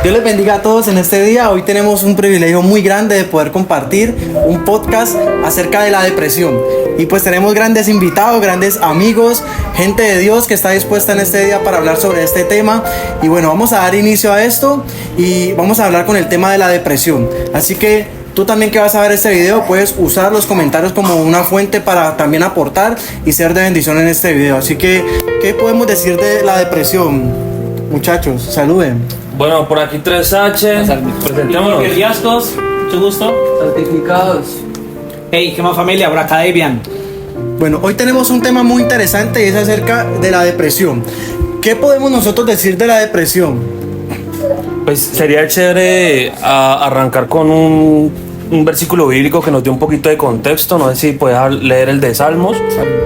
Dios les bendiga a todos en este día. Hoy tenemos un privilegio muy grande de poder compartir un podcast acerca de la depresión. Y pues tenemos grandes invitados, grandes amigos, gente de Dios que está dispuesta en este día para hablar sobre este tema. Y bueno, vamos a dar inicio a esto y vamos a hablar con el tema de la depresión. Así que tú también que vas a ver este video puedes usar los comentarios como una fuente para también aportar y ser de bendición en este video. Así que, ¿qué podemos decir de la depresión? Muchachos, saluden. Bueno, por aquí 3H, presentémonos. Riascos, mucho gusto. Santificados. Hey, ¿qué más familia? Por acá Debian. Bueno, hoy tenemos un tema muy interesante y es acerca de la depresión. ¿Qué podemos nosotros decir de la depresión? Pues sería chévere arrancar con un versículo bíblico que nos dé un poquito de contexto. No sé si puedes leer el de Salmos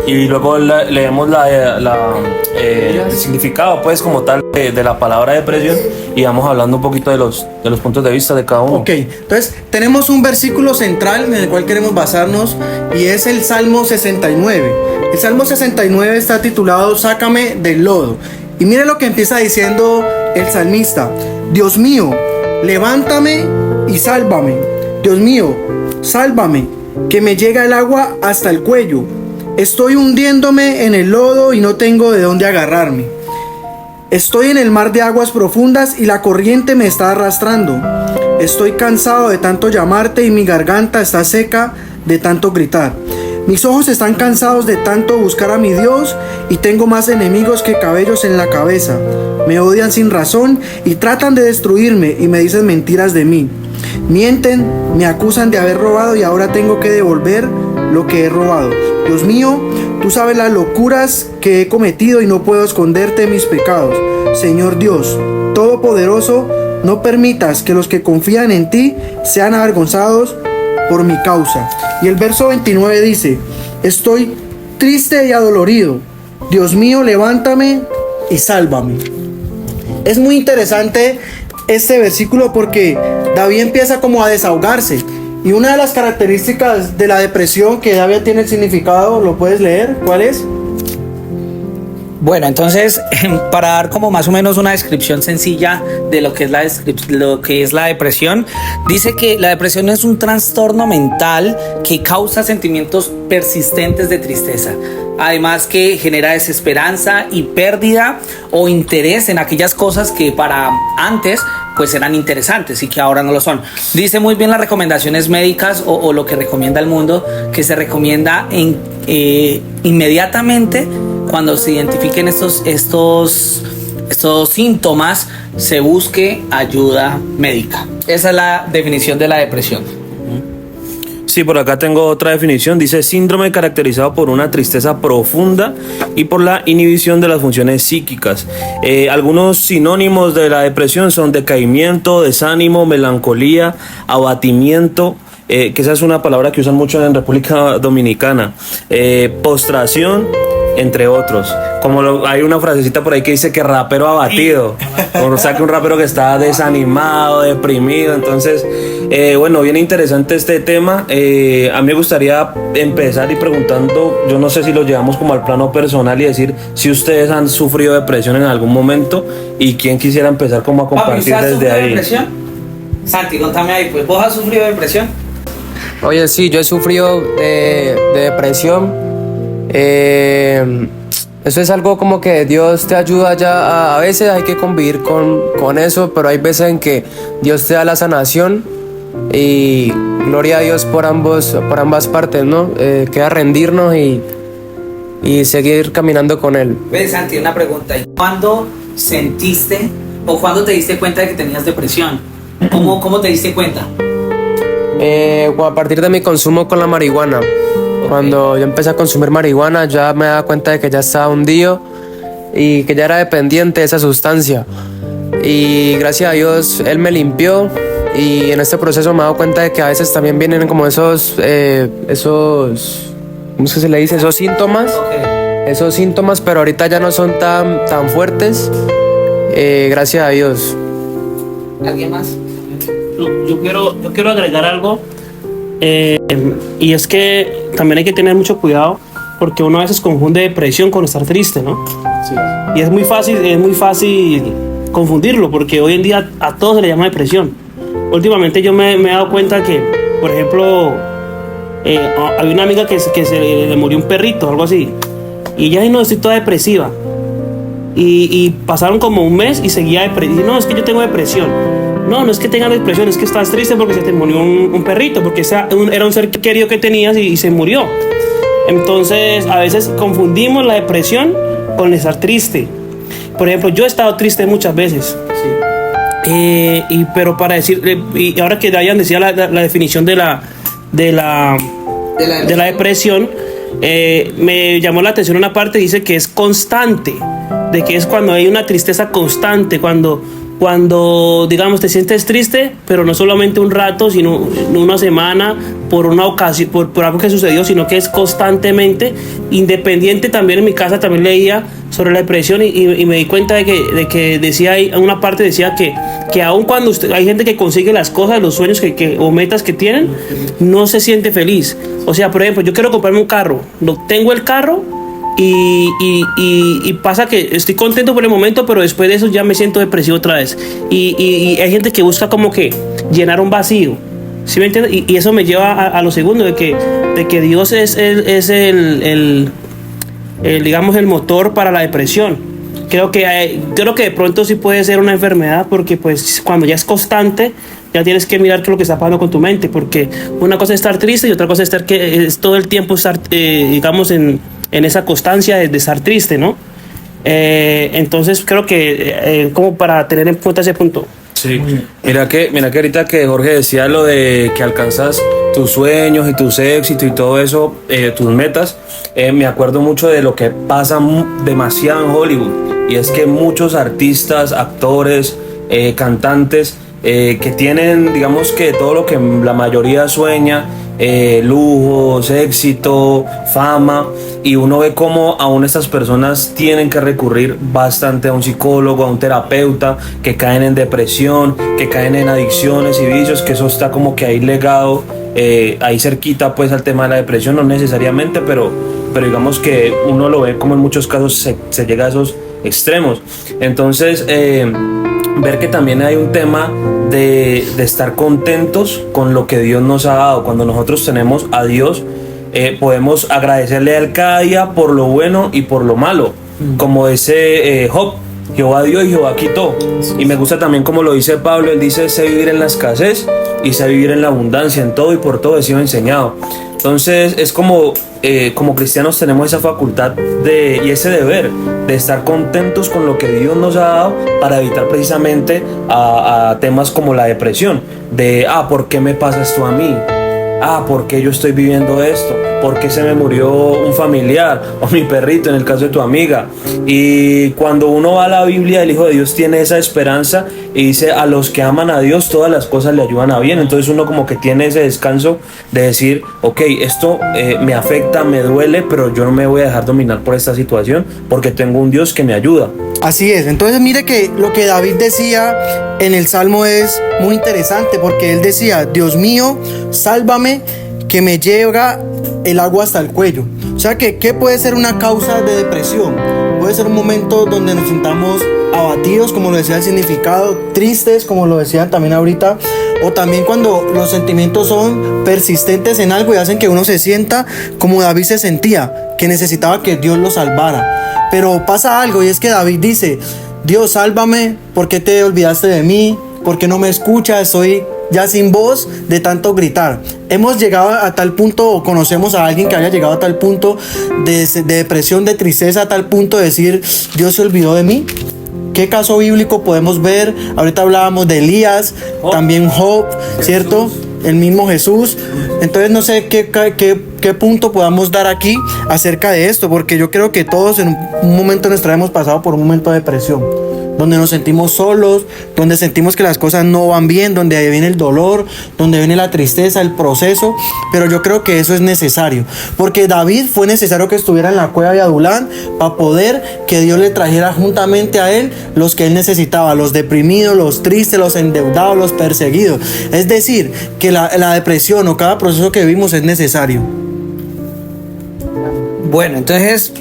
y luego leemos el significado, pues, como tal de la palabra depresión, y vamos hablando un poquito de los puntos de vista de cada uno. Ok, entonces tenemos un versículo central en el cual queremos basarnos y es el Salmo 69. El Salmo 69 está titulado Sácame del lodo. Y mire lo que empieza diciendo el salmista: Dios mío, levántame y sálvame. Dios mío, sálvame, que me llega el agua hasta el cuello. Estoy hundiéndome en el lodo y no tengo de dónde agarrarme. Estoy en el mar de aguas profundas y la corriente me está arrastrando. Estoy cansado de tanto llamarte y mi garganta está seca de tanto gritar. Mis ojos están cansados de tanto buscar a mi Dios y tengo más enemigos que cabellos en la cabeza. Me odian sin razón y tratan de destruirme y me dicen mentiras de mí. Mienten, me acusan de haber robado y ahora tengo que devolver lo que he robado. Dios mío, tú sabes las locuras que he cometido y no puedo esconderte mis pecados. Señor Dios Todopoderoso, no permitas que los que confían en ti sean avergonzados por mi causa. Y el verso 29 dice: estoy triste y adolorido. Dios mío, levántame y sálvame. Es muy interesante este versículo porque David empieza como a desahogarse. Y una de las características de la depresión que David tiene el significado, ¿lo puedes leer? ¿Cuál es? Bueno, entonces, para dar como más o menos una descripción sencilla de lo que es la depresión, dice que la depresión es un trastorno mental que causa sentimientos persistentes de tristeza. Además que genera desesperanza y pérdida o interés en aquellas cosas que para antes pues eran interesantes y que ahora no lo son. Dice muy bien las recomendaciones médicas o lo que recomienda el mundo, que se recomienda inmediatamente cuando se identifiquen estos síntomas, se busque ayuda médica. Esa es la definición de la depresión. Sí, por acá tengo otra definición. Dice: síndrome caracterizado por una tristeza profunda y por la inhibición de las funciones psíquicas. Algunos sinónimos de la depresión son decaimiento, desánimo, melancolía, abatimiento, que esa es una palabra que usan mucho en República Dominicana, postración, entre otros. Como hay una frasecita por ahí que dice que rapero abatido, o sea, que un rapero que está desanimado, deprimido. Entonces, bueno, bien interesante este tema. A mí me gustaría empezar y preguntando, yo no sé si lo llevamos como al plano personal y decir si ustedes han sufrido depresión en algún momento y quién quisiera empezar como a compartir desde ahí. ¿Depresión? Santi, contame ahí, pues, ¿vos has sufrido depresión? Oye, sí, yo he sufrido de depresión. Eso es algo como que Dios te ayuda ya. A veces hay que convivir con eso, pero hay veces en que Dios te da la sanación y gloria a Dios por ambas partes, ¿no? Queda rendirnos y seguir caminando con Él. Ve, Santi, una pregunta. ¿Cuándo sentiste o cuándo te diste cuenta de que tenías depresión? ¿Cómo te diste cuenta? A partir de mi consumo con la marihuana. Cuando yo empecé a consumir marihuana, ya me daba cuenta de que ya estaba hundido y que ya era dependiente de esa sustancia. Y gracias a Dios, Él me limpió. Y en este proceso me he dado cuenta de que a veces también vienen como esos ¿cómo se le dice? Esos síntomas. Okay. Esos síntomas, pero ahorita ya no son tan fuertes. Gracias a Dios. ¿Alguien más? Yo quiero agregar algo. Y es que también hay que tener mucho cuidado porque uno a veces confunde depresión con estar triste, ¿no? Sí. Y es muy fácil confundirlo, porque hoy en día a todos se le llama depresión. Últimamente yo me he dado cuenta que, por ejemplo, había una amiga que se le murió un perrito, algo así, y ella dijo, no, estoy toda depresiva. Y pasaron como un mes y seguía depresiva. No, es que yo tengo depresión. No, no es que tengas depresión, es que estás triste porque se te murió un perrito, porque era un ser querido que tenías y se murió. Entonces, a veces confundimos la depresión con estar triste. Por ejemplo, yo he estado triste muchas veces. Pero para decir, y ahora que Dayan decía la definición de la depresión, me llamó la atención una parte, dice que es constante, de que es cuando hay una tristeza constante, cuando digamos te sientes triste, pero no solamente un rato, sino una semana, por una ocasión, por algo que sucedió, sino que es constantemente, independiente. También en mi casa también leía sobre la depresión y me di cuenta de que decía ahí, en una parte decía que aun cuando hay gente que consigue las cosas, los sueños o metas que tienen, no se siente feliz. O sea, por ejemplo, yo quiero comprarme un carro, tengo el carro, y pasa que estoy contento por el momento, pero después de eso ya me siento depresivo otra vez. Y hay gente que busca como que llenar un vacío, ¿sí me entiendes? Y eso me lleva a lo segundo, de que Dios es el digamos, el motor para la depresión. Creo que de pronto sí puede ser una enfermedad, porque pues cuando ya es constante, ya tienes que mirar qué es lo que está pasando con tu mente, porque una cosa es estar triste y otra cosa es todo el tiempo estar, digamos, en esa constancia de estar triste, ¿no? Entonces creo que como para tener en cuenta ese punto. Sí, mira que ahorita que Jorge decía lo de que alcanzas tus sueños y tus éxitos y todo eso, tus metas, me acuerdo mucho de lo que pasa demasiado en Hollywood, y es que muchos artistas, actores, cantantes, que tienen, digamos, que todo lo que la mayoría sueña, lujos, éxito, fama, y uno ve cómo aún estas personas tienen que recurrir bastante a un psicólogo, a un terapeuta, que caen en depresión, que caen en adicciones y vicios, que eso está como que ahí legado, ahí cerquita pues al tema de la depresión, no necesariamente, pero digamos que uno lo ve como en muchos casos se llega a esos extremos. Entonces, ver que también hay un tema de estar contentos con lo que Dios nos ha dado. Cuando nosotros tenemos a Dios, podemos agradecerle a Él cada día por lo bueno y por lo malo, como dice Job: Jehová dio y Jehová quitó. Y me gusta también como lo dice Pablo, él dice: sé vivir en la escasez y sé vivir en la abundancia, en todo y por todo he sido enseñado. Entonces es como cristianos tenemos esa facultad y ese deber de estar contentos con lo que Dios nos ha dado, para evitar precisamente a temas como la depresión, de ¿por qué me pasa esto a mí? ¿Por qué yo estoy viviendo esto? ¿Por qué se me murió un familiar o mi perrito en el caso de tu amiga? Y cuando uno va a la Biblia, el Hijo de Dios tiene esa esperanza y dice: a los que aman a Dios todas las cosas le ayudan a bien. Entonces uno como que tiene ese descanso de decir: ok, esto me afecta, me duele, pero yo no me voy a dejar dominar por esta situación, porque tengo un Dios que me ayuda. Así es. Entonces mire que lo que David decía en el Salmo es muy interesante, porque él decía: Dios mío, sálvame, que me llega el agua hasta el cuello. O sea que, ¿qué puede ser una causa de depresión? Puede ser un momento donde nos sintamos abatidos, como lo decía el significado, tristes, como lo decían también ahorita, o también cuando los sentimientos son persistentes en algo y hacen que uno se sienta como David se sentía, que necesitaba que Dios lo salvara. Pero pasa algo, y es que David dice: Dios, sálvame, ¿por qué te olvidaste de mí? ¿Por qué no me escuchas? Estoy ya sin voz de tanto gritar. Hemos llegado a tal punto, o conocemos a alguien que haya llegado a tal punto de depresión, de tristeza, a tal punto de decir: Dios se olvidó de mí. ¿Qué caso bíblico podemos ver? Ahorita hablábamos de Elías, también Job, ¿cierto? El mismo Jesús. Entonces no sé qué punto podamos dar aquí acerca de esto, porque yo creo que todos en un momento de nuestra vida hemos pasado por un momento de depresión, donde nos sentimos solos, donde sentimos que las cosas no van bien, donde ahí viene el dolor, donde viene la tristeza, el proceso. Pero yo creo que eso es necesario, porque David fue necesario que estuviera en la cueva de Adulán para poder que Dios le trajera juntamente a él los que él necesitaba: los deprimidos, los tristes, los endeudados, los perseguidos. Es decir, que la depresión o cada proceso que vivimos es necesario. Bueno, entonces,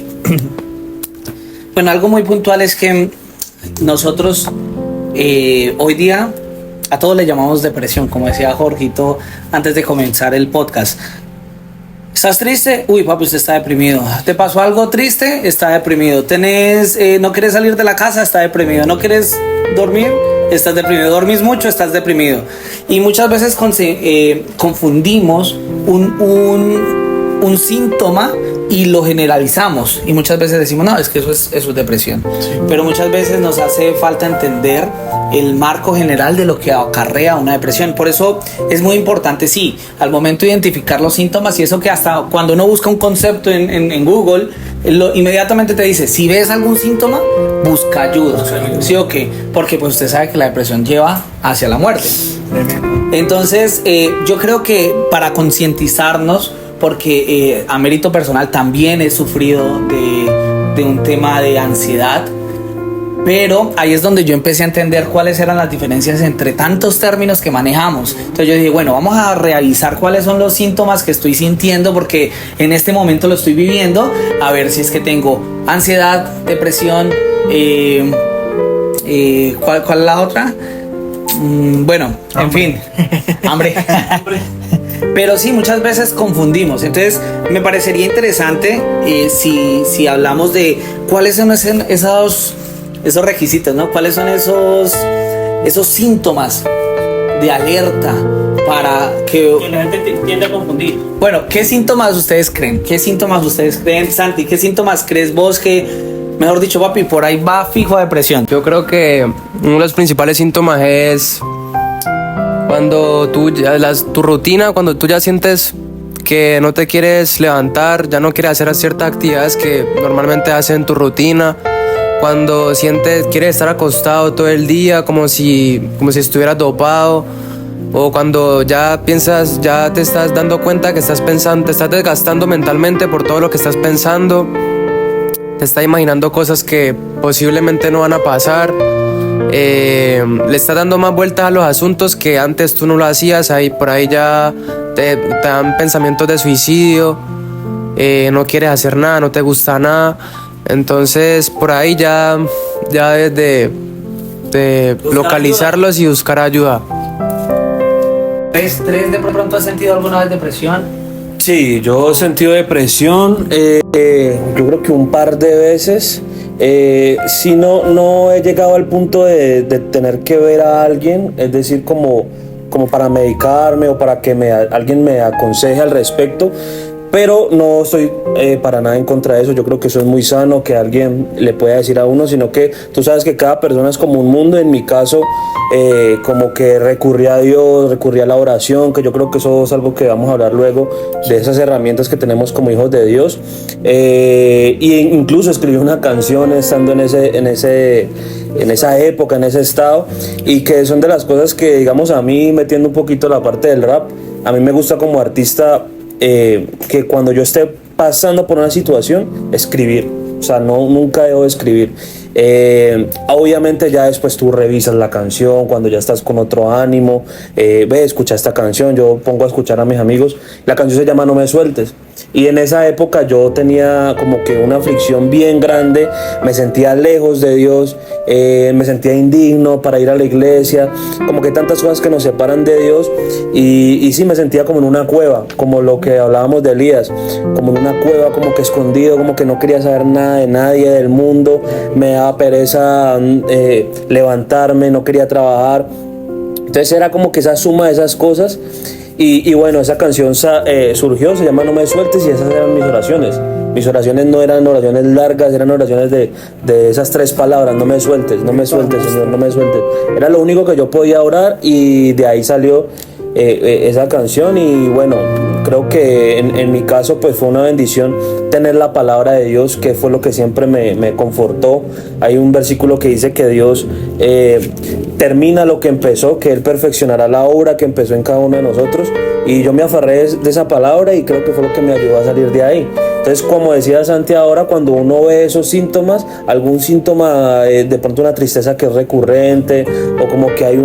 bueno, algo muy puntual es que nosotros hoy día a todos le llamamos depresión, como decía Jorgito antes de comenzar el podcast. ¿Estás triste? Uy, papi, usted está deprimido. ¿Te pasó algo triste? Está deprimido. ¿No quieres salir de la casa? Está deprimido. ¿No quieres dormir? Estás deprimido. ¿Dormís mucho? Estás deprimido. Y muchas veces confundimos un síntoma y lo generalizamos. Y muchas veces decimos, no, es que eso es depresión. Sí. Pero muchas veces nos hace falta entender el marco general de lo que acarrea una depresión. Por eso es muy importante, sí, al momento de identificar los síntomas, y eso que hasta cuando uno busca un concepto en Google, inmediatamente te dice, si ves algún síntoma, busca ayuda. ¿Sí o qué? Porque pues usted sabe que la depresión lleva hacia la muerte. Entonces, yo creo que para concientizarnos, porque a mérito personal también he sufrido de un tema de ansiedad, pero ahí es donde yo empecé a entender cuáles eran las diferencias entre tantos términos que manejamos. Entonces yo dije, bueno, vamos a revisar cuáles son los síntomas que estoy sintiendo, porque en este momento lo estoy viviendo, a ver si es que tengo ansiedad, depresión, ¿cuál es la otra? Bueno, en fin, hambre. Pero sí, muchas veces confundimos. Entonces me parecería interesante si hablamos de cuáles son esos requisitos, ¿no? ¿Cuáles son esos síntomas de alerta para que la gente tiende a confundir? Bueno, ¿qué síntomas ustedes creen? Santi? ¿Qué síntomas crees vos que, mejor dicho, papi, por ahí va fijo a depresión? Yo creo que uno de los principales síntomas es cuando tu rutina, cuando tú ya sientes que no te quieres levantar, ya no quieres hacer ciertas actividades que normalmente haces en tu rutina, cuando quieres estar acostado todo el día como si estuvieras dopado, o cuando ya te estás dando cuenta que estás pensando, te estás desgastando mentalmente por todo lo que estás pensando, te estás imaginando cosas que posiblemente no van a pasar, le estás dando más vueltas a los asuntos que antes tú no lo hacías, por ahí ya te dan pensamientos de suicidio, no quieres hacer nada, no te gusta nada. Entonces por ahí ya debes de localizarlos y buscar ayuda. ¿Tres de pronto has sentido alguna vez depresión? Sí, yo he sentido depresión, yo creo que un par de veces. Si no he llegado al punto de tener que ver a alguien, es decir, como para medicarme o para que alguien me aconseje al respecto, pero no estoy para nada en contra de eso. Yo creo que eso es muy sano, que alguien le pueda decir a uno, sino que tú sabes que cada persona es como un mundo. En mi caso, como que recurrí a Dios, recurrí a la oración, que yo creo que eso es algo que vamos a hablar luego, de esas herramientas que tenemos como hijos de Dios, y incluso escribí una canción estando en esa época, en ese estado, y que son de las cosas que, digamos, a mí, metiendo un poquito la parte del rap, a mí me gusta como artista, que cuando yo esté pasando por una situación, escribir. O sea, nunca dejo de escribir. Obviamente ya después tú revisas la canción cuando ya estás con otro ánimo, escucha esta canción. Yo pongo a escuchar a mis amigos. La canción se llama No Me Sueltes, y en esa época yo tenía como que una aflicción bien grande, me sentía lejos de Dios, me sentía indigno para ir a la iglesia, como que tantas cosas que nos separan de Dios, y sí, me sentía como en una cueva, como lo que hablábamos de Elías, como en una cueva, como que escondido, como que no quería saber nada de nadie, del mundo, me daba pereza levantarme, no quería trabajar. Entonces era como que esa suma de esas cosas. Y bueno, esa canción surgió, se llama No Me Sueltes, y esas eran mis oraciones. Mis oraciones no eran oraciones largas, eran oraciones de esas 3 palabras: no me sueltes, Señor, no me sueltes. Era lo único que yo podía orar, y de ahí salió esa canción. Y bueno, creo que en mi caso pues fue una bendición tener la palabra de Dios, que fue lo que siempre me confortó. Hay un versículo que dice que Dios termina lo que empezó, que Él perfeccionará la obra que empezó en cada uno de nosotros, y yo me aferré de esa palabra, y creo que fue lo que me ayudó a salir de ahí. Entonces, como decía Santi ahora, cuando uno ve esos síntomas, algún síntoma, de pronto una tristeza que es recurrente, o como que hay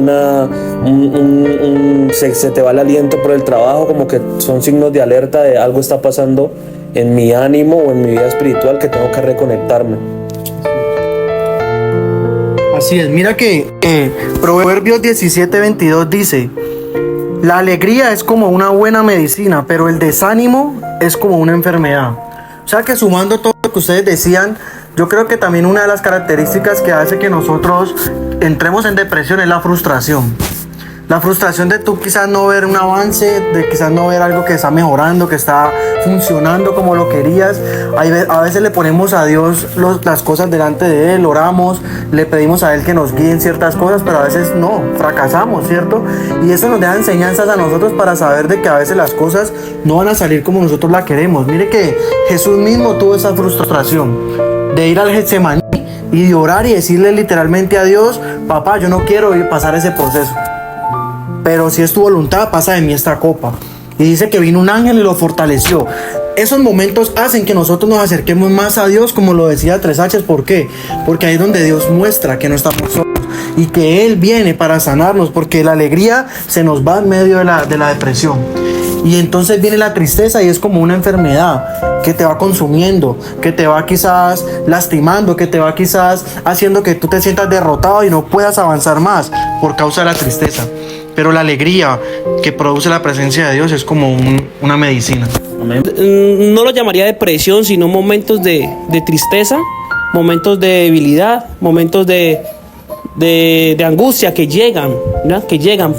se te va el aliento por el trabajo, como que son signos de alerta de algo está pasando en mi ánimo o en mi vida espiritual, que tengo que reconectarme. Así es, mira que Proverbios 17:22 dice: la alegría es como una buena medicina, pero el desánimo es como una enfermedad. O sea que sumando todo lo que ustedes decían, yo creo que también una de las características que hace que nosotros entremos en depresión es la frustración. La frustración de tú quizás no ver un avance, de quizás no ver algo que está mejorando, que está funcionando como lo querías. A veces le ponemos a Dios las cosas delante de Él, oramos, le pedimos a Él que nos guíe en ciertas cosas, pero a veces no, fracasamos, ¿cierto? Y eso nos deja enseñanzas a nosotros para saber de que a veces las cosas no van a salir como nosotros la queremos. Mire que Jesús mismo tuvo esa frustración de ir al Getsemaní y de orar y decirle literalmente a Dios: papá, yo no quiero pasar ese proceso, pero si es tu voluntad, pasa de mí esta copa. Y dice que vino un ángel y lo fortaleció. Esos momentos hacen que nosotros nos acerquemos más a Dios, como lo decía 3H. ¿Por qué? Porque ahí es donde Dios muestra que no estamos solos y que Él viene para sanarnos, porque la alegría se nos va en medio de la depresión. Y entonces viene la tristeza y es como una enfermedad que te va consumiendo, que te va quizás lastimando, que te va quizás haciendo que tú te sientas derrotado y no puedas avanzar más por causa de la tristeza. Pero la alegría que produce la presencia de Dios es como una medicina. No lo llamaría depresión, sino momentos de tristeza, momentos de debilidad, momentos de angustia que llegan, ¿no? Que llegan.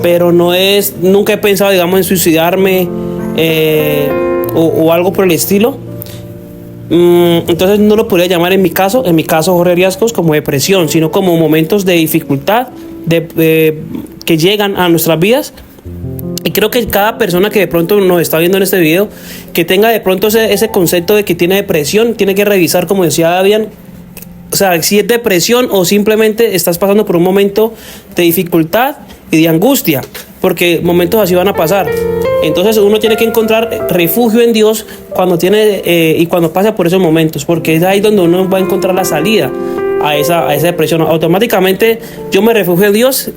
Pero nunca he pensado, digamos, en suicidarme o algo por el estilo. Entonces no lo podría llamar en mi caso, Jorge Riascos, como depresión, sino como momentos de dificultad que llegan a nuestras vidas. Y creo que cada persona que de pronto nos está viendo en este video, que tenga de pronto ese concepto de que tiene depresión, tiene que revisar, como decía Davian, o sea, si es depresión o simplemente estás pasando por un momento de dificultad y de angustia, porque momentos así van a pasar. Entonces uno tiene que encontrar refugio en Dios cuando y cuando pasa por esos momentos, porque es ahí donde uno va a encontrar la salida a esa depresión. Automáticamente yo me refugio en Dios.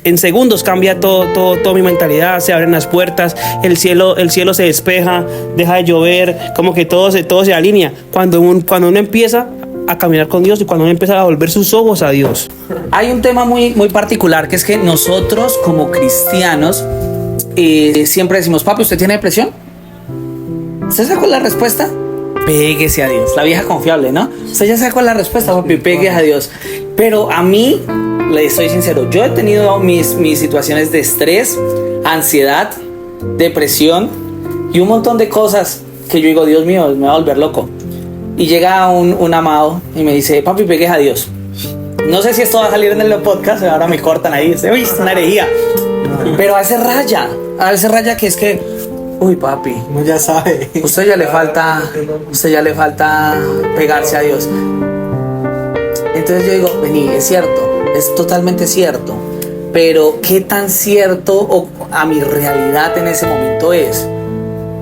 En segundos cambia toda mi mentalidad, se abren las puertas, el cielo se despeja, deja de llover, como que todo se alinea. Cuando uno empieza a caminar con Dios y cuando uno empieza a volver sus ojos a Dios. Hay un tema muy, muy particular, que es que nosotros como cristianos siempre decimos: papi, ¿usted tiene depresión? ¿Usted sabe cuál es la respuesta? Péguese a Dios. La vieja confiable, ¿no? Usted ya sabe cuál es la respuesta, papi, péguese a Dios. Pero a mí, le soy sincero, yo he tenido mis situaciones de estrés, ansiedad, depresión y un montón de cosas que yo digo: Dios mío, me va a volver loco. Y llega un amado y me dice: papi, pegues a Dios. No sé si esto va a salir en el podcast, ahora me cortan ahí, uy, es una herejía. Pero a ese raya que es que, uy, papi, Uno ya sabe. usted ya le falta pegarse a Dios. Entonces yo digo: vení, es cierto, es totalmente cierto, pero ¿qué tan cierto a mi realidad en ese momento es?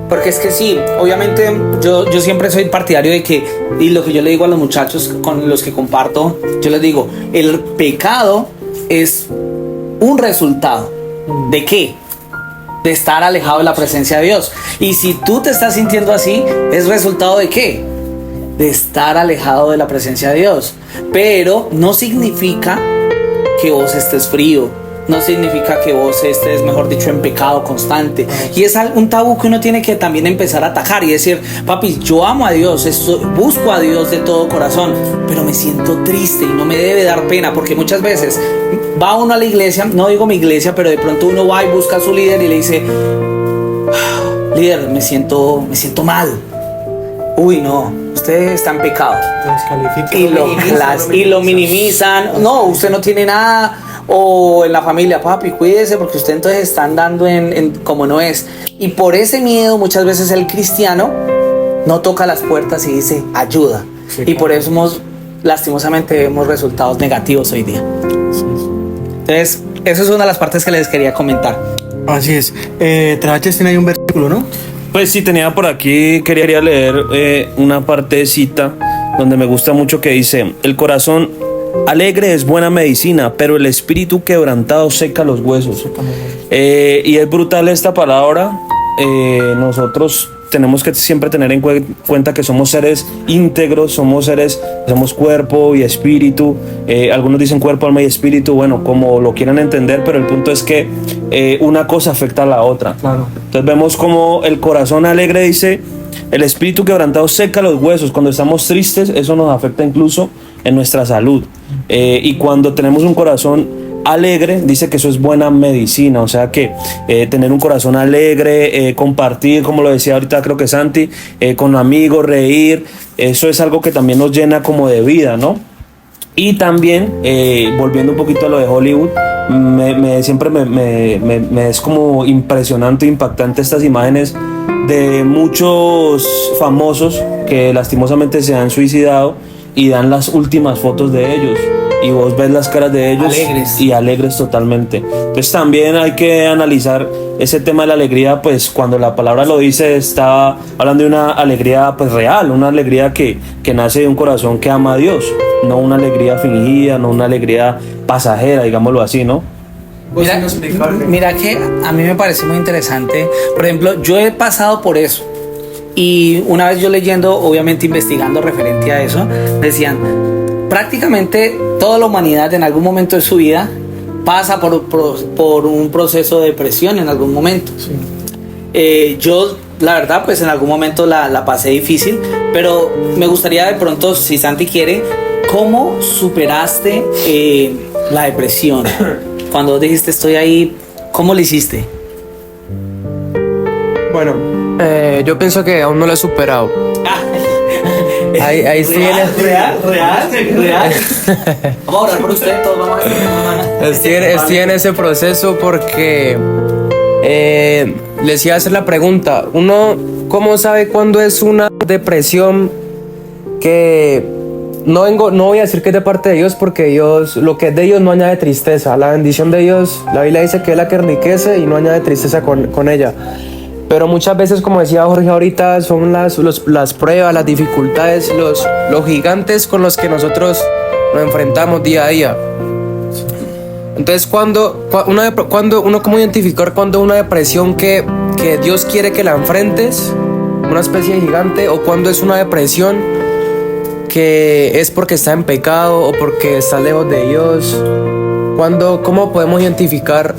Porque es que sí, obviamente yo siempre soy partidario de que, y lo que yo le digo a los muchachos con los que comparto, yo les digo: el pecado es un resultado. ¿De qué? De estar alejado de la presencia de Dios. Y si tú te estás sintiendo así, ¿es resultado de qué? De estar alejado de la presencia de Dios. Pero no significa que vos estés frío, no significa que vos estés, mejor dicho, en pecado constante. Y es un tabú que uno tiene que también empezar a atajar y decir: papi, yo amo a Dios, busco a Dios de todo corazón, pero me siento triste y no me debe dar pena, porque muchas veces va uno a la iglesia, no digo mi iglesia, pero de pronto uno va y busca a su líder y le dice: líder, me siento mal. Uy, no, usted está en pecado. Y lo minimizan. No, usted no tiene nada. O en la familia: papi, cuídese porque usted entonces está andando en como no es. Y por ese miedo muchas veces el cristiano no toca las puertas y dice: ayuda. Sí, y por eso lastimosamente vemos resultados negativos hoy día. Entonces, eso es una de las partes que les quería comentar. Así es. 3H tiene ahí un versículo, ¿no? Pues sí, tenía por aquí, quería leer una partecita donde me gusta mucho, que dice: el corazón alegre es buena medicina, pero el espíritu quebrantado seca los huesos. Y es brutal esta palabra. Nosotros tenemos que siempre tener en cuenta que somos seres íntegros, somos cuerpo y espíritu. Algunos dicen cuerpo, alma y espíritu, bueno, como lo quieran entender, pero el punto es que una cosa afecta a la otra. Claro. Entonces vemos como el corazón alegre dice, el espíritu quebrantado seca los huesos. Cuando estamos tristes, eso nos afecta incluso en nuestra salud. Y cuando tenemos un corazón alegre, dice que eso es buena medicina, o sea que tener un corazón alegre, compartir, como lo decía ahorita creo que Santi, con amigos, reír, eso es algo que también nos llena como de vida, ¿no? Y también, volviendo un poquito a lo de Hollywood, siempre me es como impresionante, impactante estas imágenes de muchos famosos que lastimosamente se han suicidado y dan las últimas fotos de ellos. Y vos ves las caras de ellos Alegres. y alegres totalmente. Entonces también hay que analizar ese tema de la alegría, pues cuando la palabra lo dice, está hablando de una alegría pues real, una alegría que nace de un corazón que ama a Dios, no una alegría fingida, no una alegría pasajera, digámoslo así, ¿no? Mira que a mí me parece muy interesante. Por ejemplo, yo he pasado por eso. Y una vez yo leyendo, obviamente investigando referente a eso, decían, prácticamente toda la humanidad en algún momento de su vida pasa por un proceso de depresión en algún momento. Sí. Yo, la verdad, pues en algún momento la pasé difícil, pero me gustaría de pronto, si Santi quiere, ¿cómo superaste la depresión? Cuando dijiste estoy ahí, ¿cómo lo hiciste? Bueno, yo pienso que aún no lo he superado. Ahí estoy real. Vamos a orar por usted, todos vamos a estoy en ese proceso porque les iba a hacer la pregunta. Uno, ¿cómo sabe cuándo es una depresión que no voy a decir que es de parte de Dios, porque Dios, lo que es de Dios no añade tristeza? La bendición de Dios, la Biblia dice que es la que enriquece y no añade tristeza con ella. Pero muchas veces, como decía Jorge ahorita, son las pruebas, las dificultades, los gigantes con los que nosotros nos enfrentamos día a día. Entonces, uno ¿cómo identificar cuando una depresión que Dios quiere que la enfrentes, una especie de gigante, o cuando es una depresión que es porque está en pecado o porque está lejos de Dios? ¿Cómo podemos identificar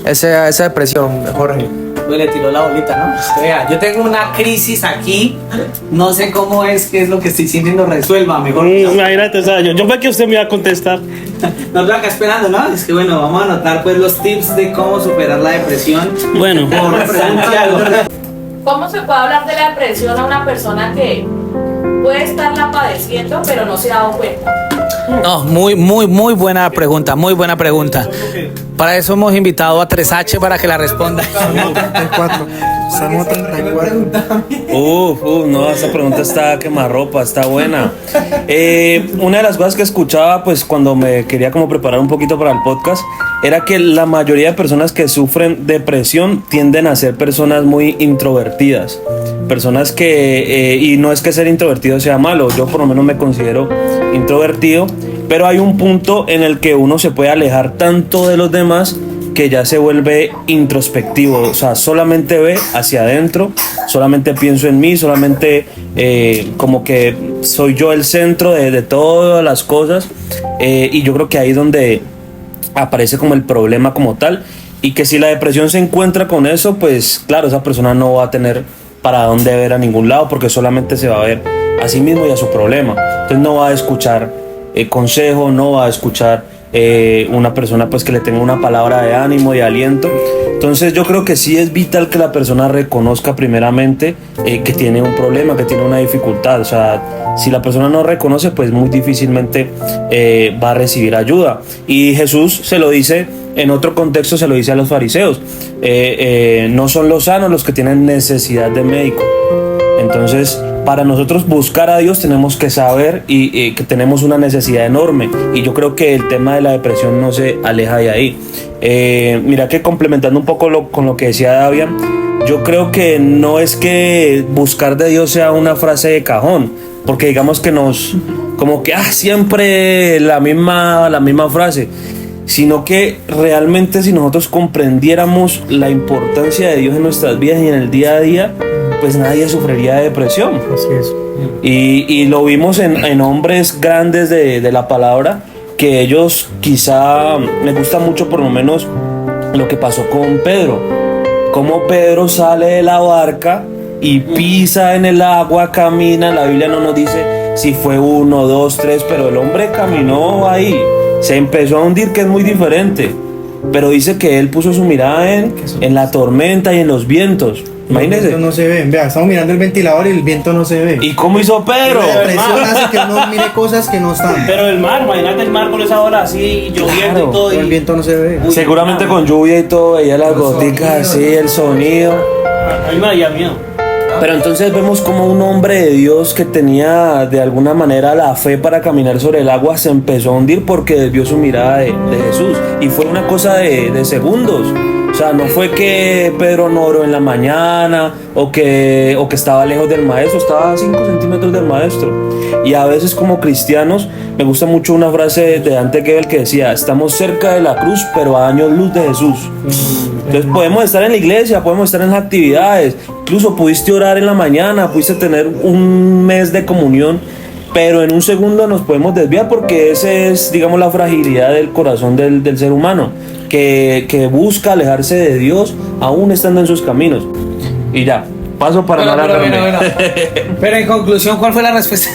esa depresión, Jorge? Le tiró la bolita, ¿no? Vea, yo tengo una crisis aquí, no sé cómo es, qué es lo que estoy sintiendo, resuelva mejor. Imagínate, o sea, yo pensé que usted me iba a contestar. Nos va acá esperando, ¿no? Es que bueno, vamos a anotar pues los tips de cómo superar la depresión. Bueno, Por Santiago. ¿Cómo se puede hablar de la depresión a una persona que puede estarla padeciendo pero no se ha dado cuenta? No, muy buena pregunta, muy buena pregunta. Para eso hemos invitado a 3H para que la responda. Salmo 34. No, esa pregunta está quemarropa, está buena. Una de las cosas que escuchaba, pues cuando me quería como preparar un poquito para el podcast, era que la mayoría de personas que sufren depresión tienden a ser personas muy introvertidas. Personas que, y no es que ser introvertido sea malo, yo por lo menos me considero introvertido, pero hay un punto en el que uno se puede alejar tanto de los demás que ya se vuelve introspectivo, o sea, solamente ve hacia adentro, solamente pienso en mí, solamente como que soy yo el centro de todas las cosas, y yo creo que ahí es donde aparece como el problema como tal, y que si la depresión se encuentra con eso, pues claro, esa persona no va a tener para dónde ver a ningún lado, porque solamente se va a ver a sí mismo y a su problema. Entonces no va a escuchar consejo, no va a escuchar una persona pues que le tenga una palabra de ánimo, de aliento. Entonces yo creo que sí es vital que la persona reconozca primeramente que tiene un problema, que tiene una dificultad. O sea, si la persona no reconoce, pues muy difícilmente va a recibir ayuda. Y Jesús se lo dice, en otro contexto se lo dice a los fariseos, no son los sanos los que tienen necesidad de médico. Entonces, para nosotros buscar a Dios tenemos que saber y que tenemos una necesidad enorme, y yo creo que el tema de la depresión no se aleja de ahí. Mira que complementando un poco con lo que decía Davian, yo creo que no es que buscar de Dios sea una frase de cajón, porque digamos que nos como que siempre la misma frase, sino que realmente si nosotros comprendiéramos la importancia de Dios en nuestras vidas y en el día a día, pues nadie sufriría de depresión. Así es. Y lo vimos en hombres grandes de la palabra, que ellos quizá, me gusta mucho por lo menos lo que pasó con Pedro. Cómo Pedro sale de la barca y pisa en el agua, camina. La Biblia no nos dice si fue 1, 2, 3, pero el hombre caminó ahí. Se empezó a hundir, que es muy diferente. Pero dice que él puso su mirada en la tormenta y en los vientos. Imagínese. El viento no se ve. Vea, estamos mirando el ventilador y el viento no se ve. ¿Y cómo hizo Pedro? La depresión hace que uno mire cosas que no están. Pero el mar, imagínate el mar con esa ola así, lloviendo y todo. Pero el viento no se ve. Uy, Seguramente con lluvia y todo, veía las goticas así, el sonido. A mí me daría miedo. Pero entonces vemos como un hombre de Dios que tenía de alguna manera la fe para caminar sobre el agua se empezó a hundir porque desvió su mirada de Jesús. Y fue una cosa de segundos. O sea, no fue que Pedro no oró en la mañana o que estaba lejos del maestro, estaba a 5 centímetros del maestro. Y a veces como cristianos, me gusta mucho una frase de Dante Gebel que decía, estamos cerca de la cruz, pero a años luz de Jesús. Entonces podemos estar en la iglesia, podemos estar en las actividades, incluso pudiste orar en la mañana, pudiste tener un mes de comunión, pero en un segundo nos podemos desviar porque esa es, digamos, la fragilidad del corazón del ser humano, que busca alejarse de Dios aún estando en sus caminos. Y ya, paso para no alargarme. Pero en conclusión, ¿cuál fue la respuesta?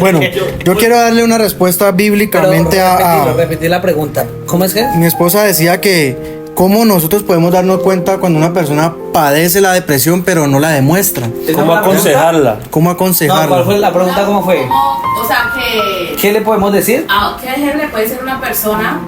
Bueno, yo quiero darle una respuesta bíblicamente a... Repetir la pregunta. ¿Cómo es que? Mi esposa decía que cómo nosotros podemos darnos cuenta cuando una persona padece la depresión pero no la demuestra. ¿Cómo aconsejarla? ¿Cómo No, aconsejarla? ¿cuál fue la pregunta? ¿Cómo fue? O sea, que... ¿Qué le podemos decir? ¿Qué ejemplo puede ser una persona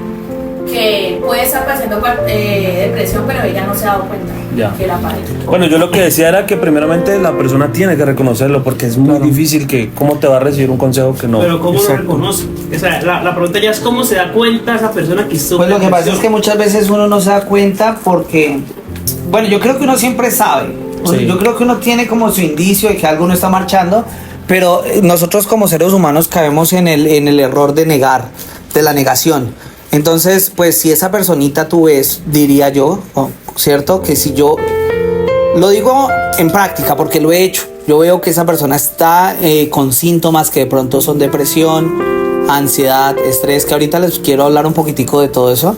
que puede estar padeciendo depresión, pero ella no se ha dado cuenta Ya. que la padece? Bueno, yo lo que decía era que primeramente la persona tiene que reconocerlo porque es muy difícil que cómo te va a recibir un consejo que no. Pero ¿cómo lo Exacto. reconoce? O sea, la pregunta ya es cómo se da cuenta esa persona que sufre Pues lo que pasa depresión. es que muchas veces uno no se da cuenta porque, bueno, yo creo que uno siempre sabe. Sí. Yo creo que uno tiene como su indicio de que algo no está marchando, pero nosotros como seres humanos caemos en el error de negar, de la negación. Entonces, pues si esa personita tú ves, diría yo, ¿cierto? Que si yo lo digo en práctica porque lo he hecho, yo veo que esa persona está con síntomas que de pronto son depresión, ansiedad, estrés, que ahorita les quiero hablar un poquitico de todo eso.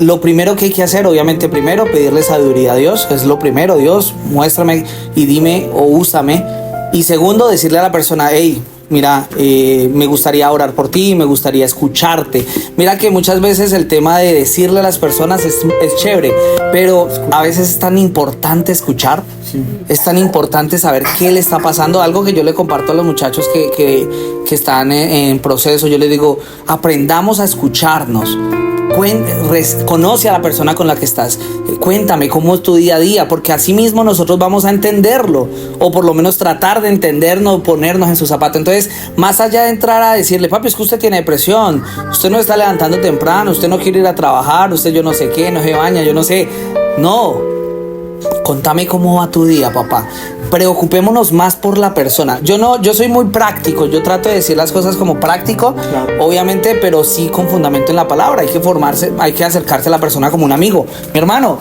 Lo primero que hay que hacer, obviamente, primero pedirle sabiduría a Dios, es lo primero. Dios, muéstrame y dime o úsame. Y segundo, decirle a la persona, hey, mira, me gustaría orar por ti, me gustaría escucharte. Mira que muchas veces el tema de decirle a las personas es chévere, pero a veces es tan importante escuchar, es tan importante saber qué le está pasando. Algo que yo le comparto a los muchachos que están en proceso, yo les digo, aprendamos a escucharnos. Conoce a la persona con la que estás. Cuéntame cómo es tu día a día, porque así mismo nosotros vamos a entenderlo, o por lo menos tratar de entendernos, ponernos en su zapato. Entonces, más allá de entrar a decirle, papi, es que usted tiene depresión, usted no está levantando temprano, usted no quiere ir a trabajar, usted yo no sé qué, no se baña, yo no sé. No, contame cómo va tu día, papá. Preocupémonos más por la persona. Yo soy muy práctico, yo trato de decir las cosas como práctico, obviamente, pero sí con fundamento en la palabra. Hay que formarse, hay que acercarse a la persona como un amigo. Mi hermano,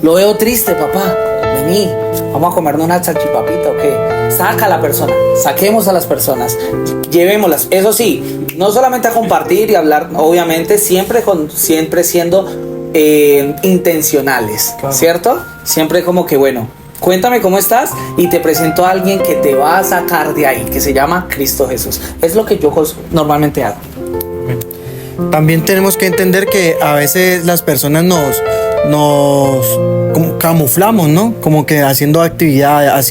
lo veo triste, papá. Vení, vamos a comernos una salchipapita, ¿o qué? Saca a la persona, saquemos a las personas, llevémoslas. Eso sí, no solamente a compartir y hablar, obviamente, siempre siendo intencionales, ¿cierto? Siempre como que, bueno, cuéntame cómo estás y te presento a alguien que te va a sacar de ahí, que se llama Cristo Jesús. Es lo que yo normalmente hago. También tenemos que entender que a veces las personas nos como camuflamos, ¿no? Como que haciendo actividades,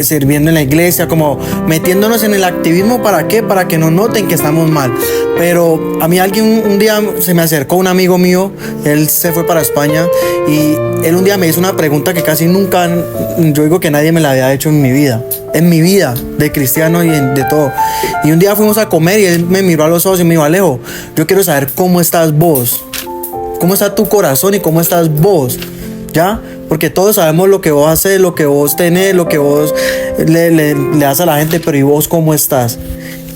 sirviendo en la iglesia, como metiéndonos en el activismo. ¿Para qué? Para que nos noten que estamos mal. Pero a mí un día se me acercó un amigo mío, él se fue para España y él un día me hizo una pregunta que casi nunca, yo digo que nadie me la había hecho en mi vida de cristiano y de todo. Y un día fuimos a comer y él me miró a los ojos y me dijo, Alejo, yo quiero saber cómo estás vos. ¿Cómo está tu corazón y cómo estás vos? ¿Ya? Porque todos sabemos lo que vos haces, lo que vos tenés, lo que vos le das a la gente, pero ¿y vos cómo estás?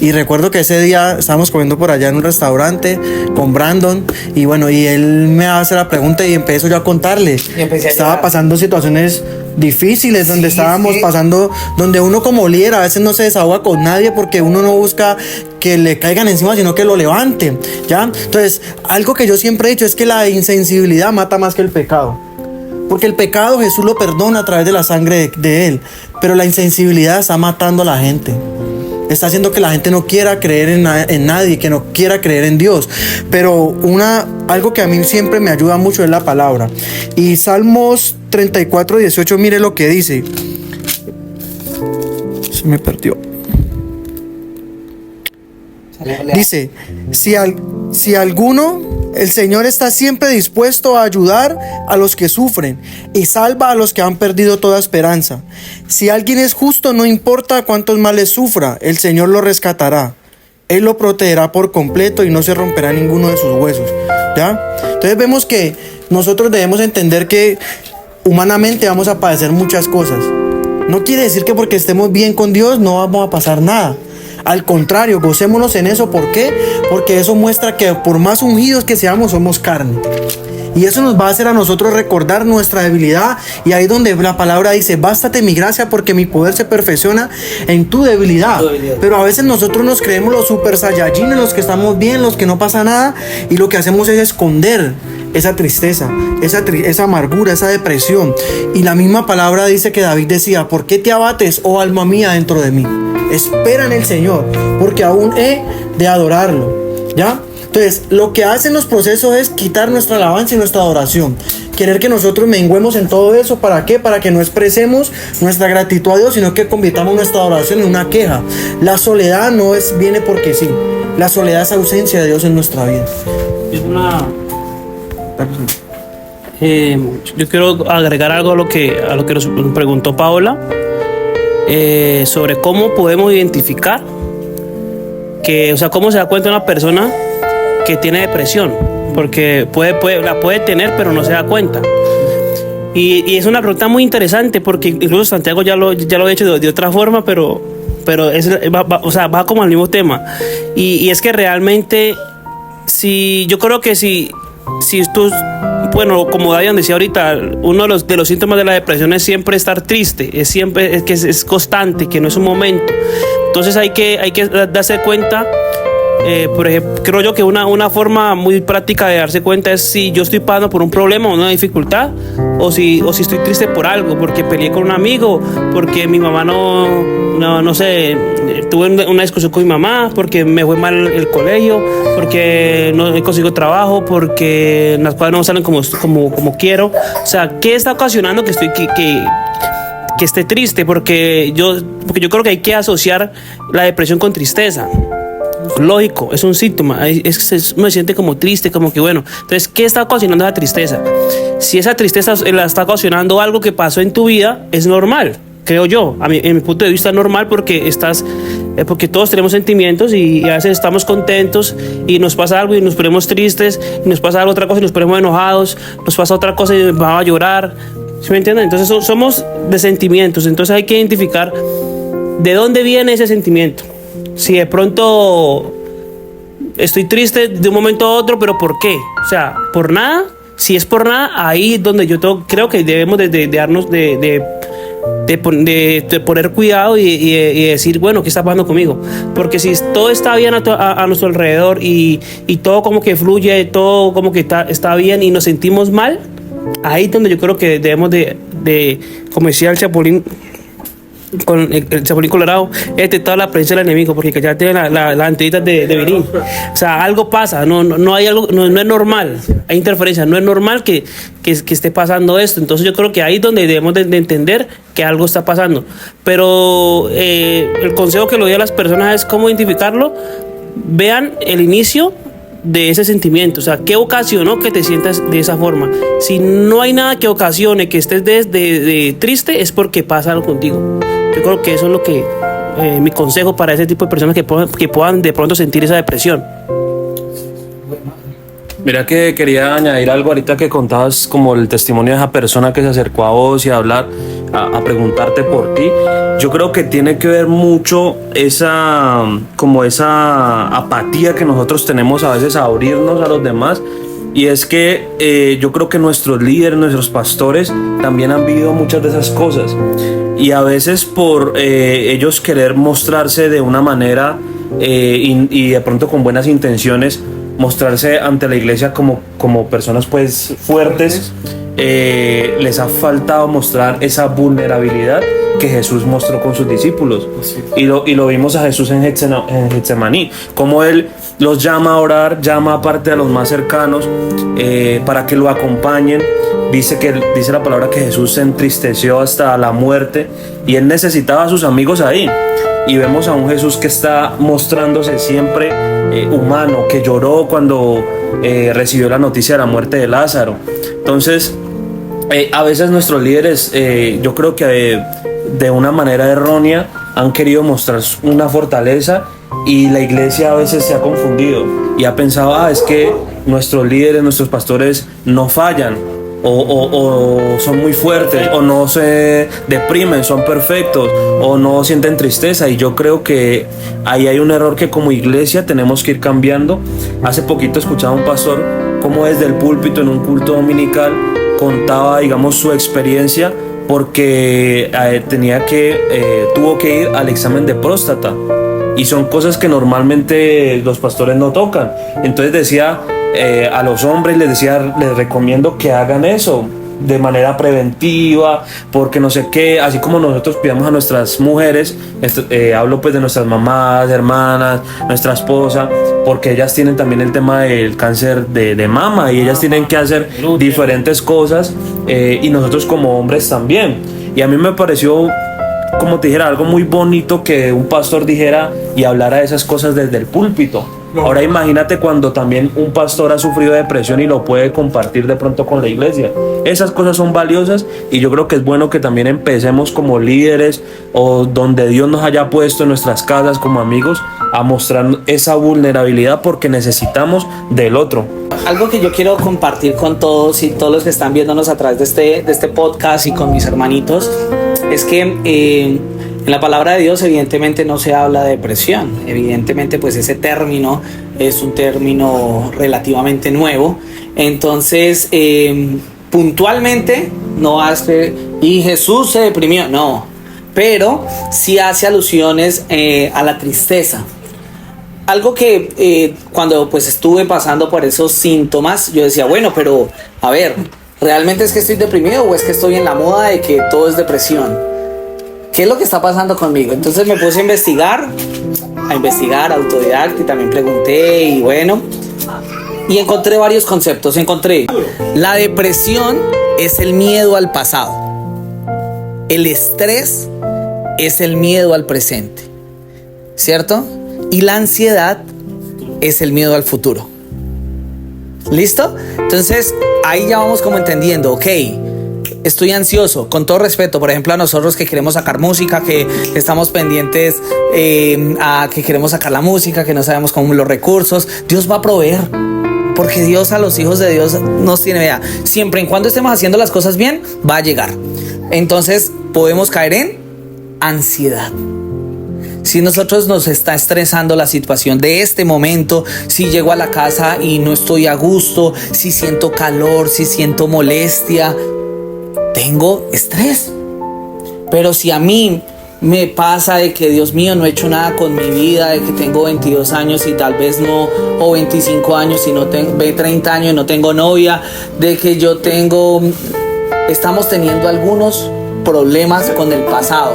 Y recuerdo que ese día estábamos comiendo por allá en un restaurante con Brandon. Y bueno, y él me hace la pregunta y empiezo yo a contarle. Y empecé a Estaba llorar. pasando situaciones difíciles donde estábamos sí. pasando, donde uno como líder a veces no se desahoga con nadie porque uno no busca que le caigan encima, sino que lo levante, ¿ya? Entonces, algo que yo siempre he dicho es que la insensibilidad mata más que el pecado. Porque el pecado Jesús lo perdona a través de la sangre de Él, pero la insensibilidad está matando a la gente. Está haciendo que la gente no quiera creer en nadie, que no quiera creer en Dios. Pero algo que a mí siempre me ayuda mucho es la palabra. Y Salmos 34:18, mire lo que dice. Se me perdió. Dice, si alguno, el Señor está siempre dispuesto a ayudar a los que sufren y salva a los que han perdido toda esperanza. Si alguien es justo, no importa cuántos males sufra, el Señor lo rescatará. Él lo protegerá por completo y no se romperá ninguno de sus huesos. ¿Ya? Entonces vemos que nosotros debemos entender que humanamente vamos a padecer muchas cosas. No quiere decir que porque estemos bien con Dios no vamos a pasar nada. Al contrario, gocémonos en eso. ¿Por qué? Porque eso muestra que por más ungidos que seamos, somos carne. Y eso nos va a hacer a nosotros recordar nuestra debilidad. Y ahí donde la palabra dice, bástate mi gracia porque mi poder se perfecciona en tu debilidad. Pero a veces nosotros nos creemos los super saiyajines, los que estamos bien, los que no pasa nada. Y lo que hacemos es esconder esa tristeza, esa amargura, esa depresión. Y la misma palabra dice que David decía, ¿por qué te abates, oh alma mía, dentro de mí? Espera en el Señor, porque aún he de adorarlo. ¿Ya? Entonces, lo que hacen los procesos es quitar nuestra alabanza y nuestra adoración. Querer que nosotros menguemos en todo eso. ¿Para qué? Para que no expresemos nuestra gratitud a Dios, sino que convirtamos nuestra adoración en una queja. La soledad no viene porque sí. La soledad es ausencia de Dios en nuestra vida. Es yo quiero agregar algo a lo que nos preguntó Paola, sobre cómo podemos identificar cómo se da cuenta una persona que tiene depresión, porque la puede tener pero no se da cuenta. Y es una pregunta muy interesante porque incluso Santiago ya lo he hecho de otra forma, pero va como al mismo tema. Y es que realmente, yo creo que si tú, bueno, como David decía ahorita, uno de los síntomas de la depresión es siempre estar triste, es constante, que no es un momento. Entonces hay que darse cuenta. Por ejemplo, creo yo que una forma muy práctica de darse cuenta es si yo estoy pasando por un problema o una dificultad, o si estoy triste por algo, porque peleé con un amigo, porque mi mamá no sé, tuve una discusión con mi mamá, porque me fue mal el colegio, porque no consigo trabajo, porque las cosas no salen como quiero. O sea, ¿qué está ocasionando que esté triste? Porque yo creo que hay que asociar la depresión con tristeza. Lógico, es un síntoma, uno se siente como triste, como que bueno. Entonces, ¿qué está ocasionando esa tristeza? Si esa tristeza la está ocasionando algo que pasó en tu vida, es normal, creo yo. En mi punto de vista es normal porque porque todos tenemos sentimientos y a veces estamos contentos y nos pasa algo y nos ponemos tristes, y nos pasa otra cosa y nos ponemos enojados, nos pasa otra cosa y vamos a llorar. ¿Sí me entienden? Entonces somos de sentimientos, entonces hay que identificar de dónde viene ese sentimiento. Si de pronto estoy triste de un momento a otro, pero ¿por qué? O sea, ¿por nada? Si es por nada, ahí es donde yo creo que debemos de darnos de poner cuidado y decir, bueno, ¿qué está pasando conmigo? Porque si todo está bien a nuestro alrededor y todo como que fluye, todo como que está bien y nos sentimos mal, ahí es donde yo creo que debemos como decía el Chapulín, con el Chapulín Colorado, toda la presencia del enemigo, porque ya tiene las antenitas de vinil. O sea, algo pasa, no hay algo, no es normal, hay interferencia, no es normal que esté pasando esto. Entonces yo creo que ahí es donde debemos de entender que algo está pasando. Pero el consejo que le doy a las personas es cómo identificarlo. Vean el inicio de ese sentimiento, o sea, ¿qué ocasionó que te sientas de esa forma? Si no hay nada que ocasione que estés de triste, es porque pasa algo contigo. Yo creo que eso es lo que mi consejo para ese tipo de personas que puedan de pronto sentir esa depresión. Mira que quería añadir algo ahorita que contabas como el testimonio de esa persona que se acercó a vos y a hablar, a preguntarte por ti. Yo creo que tiene que ver mucho esa apatía que nosotros tenemos a veces a abrirnos a los demás. Y es que yo creo que nuestros líderes, nuestros pastores también han vivido muchas de esas cosas. Y a veces por ellos querer mostrarse de una manera y de pronto con buenas intenciones, mostrarse ante la iglesia como personas pues fuertes, les ha faltado mostrar esa vulnerabilidad que Jesús mostró con sus discípulos. Y lo vimos a Jesús en Getsemaní, como Él los llama a orar, llama aparte a los más cercanos para que lo acompañen. Dice la palabra que Jesús se entristeció hasta la muerte y Él necesitaba a sus amigos ahí. Y vemos a un Jesús que está mostrándose siempre humano, que lloró cuando recibió la noticia de la muerte de Lázaro. Entonces, a veces nuestros líderes, yo creo que de una manera errónea han querido mostrar una fortaleza y la iglesia a veces se ha confundido y ha pensado, es que nuestros líderes, nuestros pastores no fallan. O son muy fuertes, o no se deprimen, son perfectos, o no sienten tristeza. Y yo creo que ahí hay un error que como iglesia tenemos que ir cambiando. Hace poquito escuchaba a un pastor como desde el púlpito en un culto dominical contaba, digamos, su experiencia porque tuvo que ir al examen de próstata. Y son cosas que normalmente los pastores no tocan. Entonces decía a los hombres, les recomiendo que hagan eso de manera preventiva, porque no sé qué, así como nosotros pidamos a nuestras mujeres, hablo pues de nuestras mamás, hermanas, nuestra esposa, porque ellas tienen también el tema del cáncer de mama y ellas tienen que hacer diferentes cosas y nosotros como hombres también. Y a mí me pareció, como te dijera, algo muy bonito que un pastor dijera y hablara de esas cosas desde el púlpito. Ahora imagínate cuando también un pastor ha sufrido depresión y lo puede compartir de pronto con la iglesia. Esas cosas son valiosas y yo creo que es bueno que también empecemos como líderes o donde Dios nos haya puesto en nuestras casas como amigos a mostrar esa vulnerabilidad porque necesitamos del otro. Algo que yo quiero compartir con todos y todos los que están viéndonos a través de este podcast y con mis hermanitos es que en la palabra de Dios evidentemente no se habla de depresión. Evidentemente pues ese término es un término relativamente nuevo. Entonces puntualmente no hace y Jesús se deprimió, no, pero sí hace alusiones a la tristeza. Algo que cuando pues estuve pasando por esos síntomas yo decía, bueno, pero a ver, ¿realmente es que estoy deprimido o es que estoy en la moda de que todo es depresión? ¿Qué es lo que está pasando conmigo? Entonces me puse a investigar autodidacta y también pregunté y bueno, y encontré varios conceptos. Encontré, la depresión es el miedo al pasado, el estrés es el miedo al presente, ¿cierto? Y la ansiedad es el miedo al futuro. ¿Listo? Entonces ahí ya vamos como entendiendo, ok, estoy ansioso, con todo respeto, por ejemplo a nosotros que queremos sacar música, que estamos pendientes a que queremos sacar la música, que no sabemos cómo los recursos, Dios va a proveer, porque Dios a los hijos de Dios nos tiene, vea, siempre en cuando estemos haciendo las cosas bien, va a llegar. Entonces podemos caer en ansiedad. Si nosotros nos está estresando la situación de este momento, si llego a la casa y no estoy a gusto, si siento calor, si siento molestia, tengo estrés. Pero si a mí me pasa de que Dios mío no he hecho nada con mi vida, de que tengo 22 años y tal vez no, o 25 años y no tengo 30 años y no tengo novia, de que estamos teniendo algunos problemas con el pasado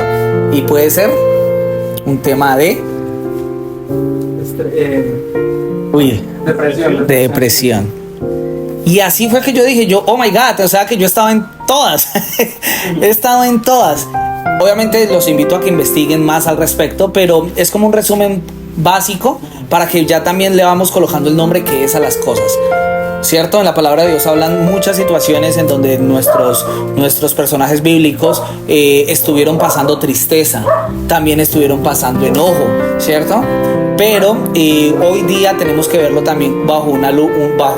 y puede ser un tema de depresión. Y así fue que yo dije, oh my God, o sea que yo estaba en todas. He estado en todas. Obviamente los invito a que investiguen más al respecto, pero es como un resumen básico para que ya también le vamos colocando el nombre que es a las cosas. ¿Cierto? En la palabra de Dios hablan muchas situaciones en donde nuestros personajes bíblicos estuvieron pasando tristeza, también estuvieron pasando enojo, ¿cierto? pero hoy día tenemos que verlo también bajo una lupa,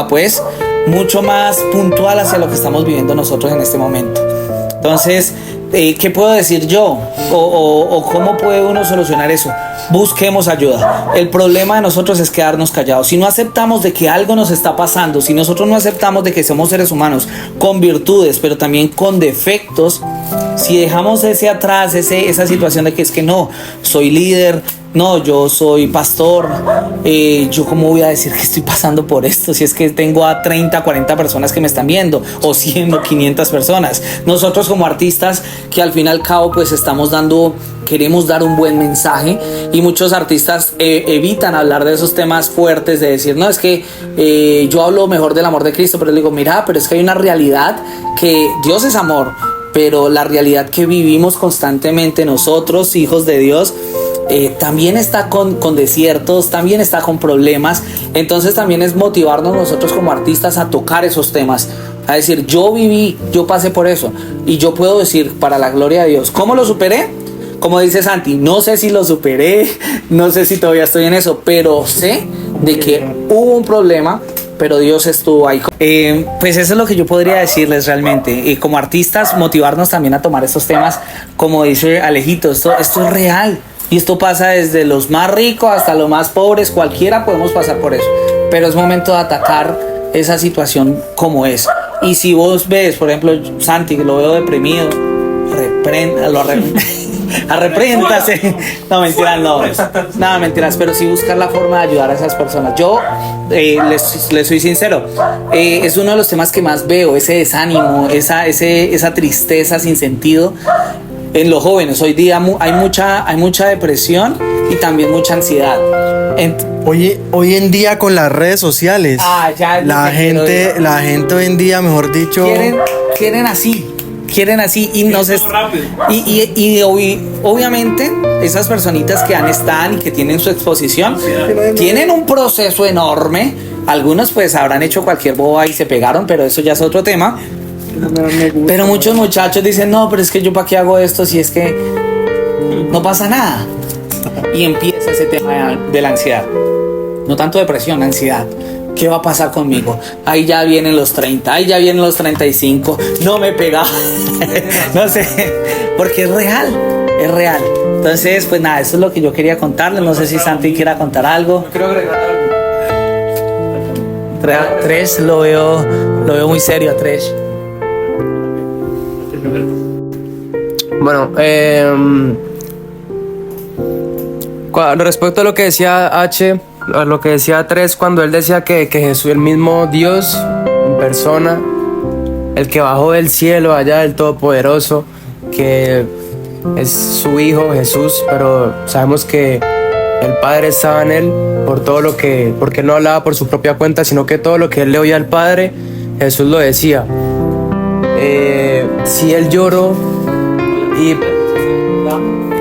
pues, mucho más puntual hacia lo que estamos viviendo nosotros en este momento. Entonces, ¿qué puedo decir yo? ¿O cómo puede uno solucionar eso? Busquemos ayuda. El problema de nosotros es quedarnos callados. Si no aceptamos de que algo nos está pasando, si nosotros no aceptamos de que somos seres humanos con virtudes, pero también con defectos, si dejamos ese atrás, esa situación de que es que no, soy líder, no, yo soy pastor, yo cómo voy a decir que estoy pasando por esto si es que tengo a 30, 40 personas que me están viendo, o 100 o 500 personas. Nosotros como artistas que al fin y al cabo pues queremos dar un buen mensaje, y muchos artistas evitan hablar de esos temas fuertes, de decir, no, es que yo hablo mejor del amor de Cristo, pero le digo, mira, pero es que hay una realidad, que Dios es amor, pero la realidad que vivimos constantemente nosotros, hijos de Dios, también está con desiertos, también está con problemas. Entonces también es motivarnos nosotros como artistas a tocar esos temas, a decir, yo viví, yo pasé por eso, y yo puedo decir, para la gloria de Dios, ¿cómo lo superé? Como dice Santi, no sé si lo superé, no sé si todavía estoy en eso, pero sé de que hubo un problema, pero Dios estuvo ahí. Pues eso es lo que yo podría decirles realmente. Como artistas, motivarnos también a tomar estos temas, como dice Alejito, esto es real. Y esto pasa desde los más ricos hasta los más pobres, cualquiera podemos pasar por eso. Pero es momento de atacar esa situación como es. Y si vos ves, por ejemplo, Santi, que lo veo deprimido, arrepréntase. No, mentiras, no. Nada, mentiras, pero sí buscar la forma de ayudar a esas personas. Yo les soy sincero, es uno de los temas que más veo, ese desánimo, esa tristeza sin sentido en los jóvenes. Hoy día hay mucha depresión y también mucha ansiedad. Hoy en día con las redes sociales, la gente hoy en día, mejor dicho, quieren así y no se y obviamente esas personitas que están y que tienen su exposición tienen un proceso enorme. Algunos pues habrán hecho cualquier boba y se pegaron, pero eso ya es otro tema. Pero muchos muchachos dicen, no, pero es que yo para qué hago esto si es que no pasa nada. Y empieza ese tema de la ansiedad. No tanto depresión, ansiedad. ¿Qué va a pasar conmigo? Ahí ya vienen los 30, ahí ya vienen los 35. No me pega. No sé, porque es real. Entonces, pues nada, eso es lo que yo quería contarles. No sé si Santi quiera contar algo. Quiero agregar algo. Tres lo veo muy serio a Tres. Bueno, respecto a lo que decía H, a lo que decía Tres, cuando él decía que Jesús, el mismo Dios en persona, el que bajó del cielo allá del Todopoderoso, que es su Hijo Jesús, pero sabemos que el Padre estaba en él porque él no hablaba por su propia cuenta, sino que todo lo que él le oía al Padre, Jesús lo decía. Si él lloró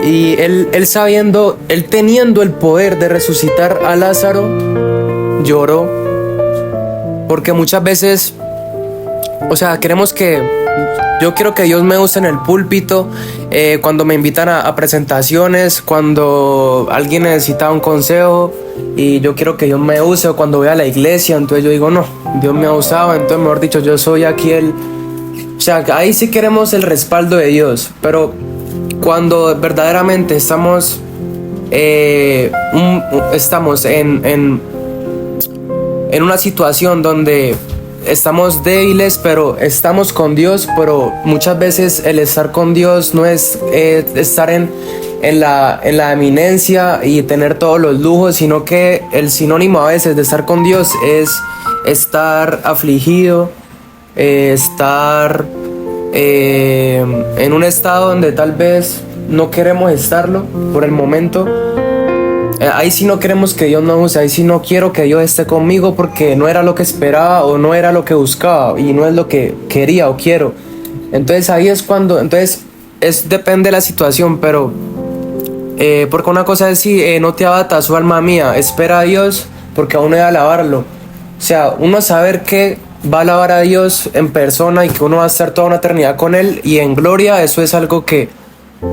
y él sabiendo, él teniendo el poder de resucitar a Lázaro, lloró, porque muchas veces, o sea, yo quiero que Dios me use en el púlpito, cuando me invitan a presentaciones, cuando alguien necesita un consejo y yo quiero que Dios me use, o cuando voy a la iglesia, entonces yo digo, no, Dios me ha usado, entonces mejor dicho, yo soy aquí o sea, ahí sí queremos el respaldo de Dios, pero cuando verdaderamente estamos en una situación donde estamos débiles, pero estamos con Dios, pero muchas veces el estar con Dios no es estar en la eminencia y tener todos los lujos, sino que el sinónimo a veces de estar con Dios es estar afligido, estar en un estado donde tal vez no queremos estarlo por el momento. Ahí sí no queremos que Dios nos use, ahí sí no quiero que Dios esté conmigo porque no era lo que esperaba o no era lo que buscaba y no es lo que quería o quiero. Entonces ahí es cuando, depende de la situación, pero porque una cosa es no te abatas, su alma mía, espera a Dios porque aún he de alabarlo. O sea, uno saber que va a alabar a Dios en persona y que uno va a estar toda una eternidad con Él y en gloria, eso es algo que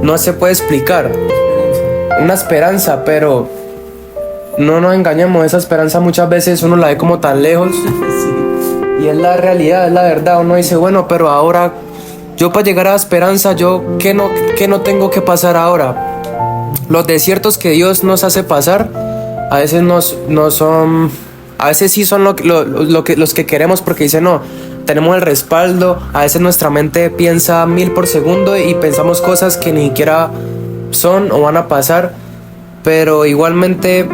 no se puede explicar. una esperanza, pero no nos engañemos, esa esperanza muchas veces uno la ve como tan lejos. Y es la realidad, es la verdad. Uno dice, bueno, pero ahora yo para llegar a la esperanza, yo ¿qué no tengo que pasar ahora? Los desiertos que Dios nos hace pasar a veces no son, a veces sí son los que queremos, porque dice no, tenemos el respaldo. A veces nuestra mente piensa 1000 por segundo y pensamos cosas que ni siquiera son o van a pasar, pero igualmente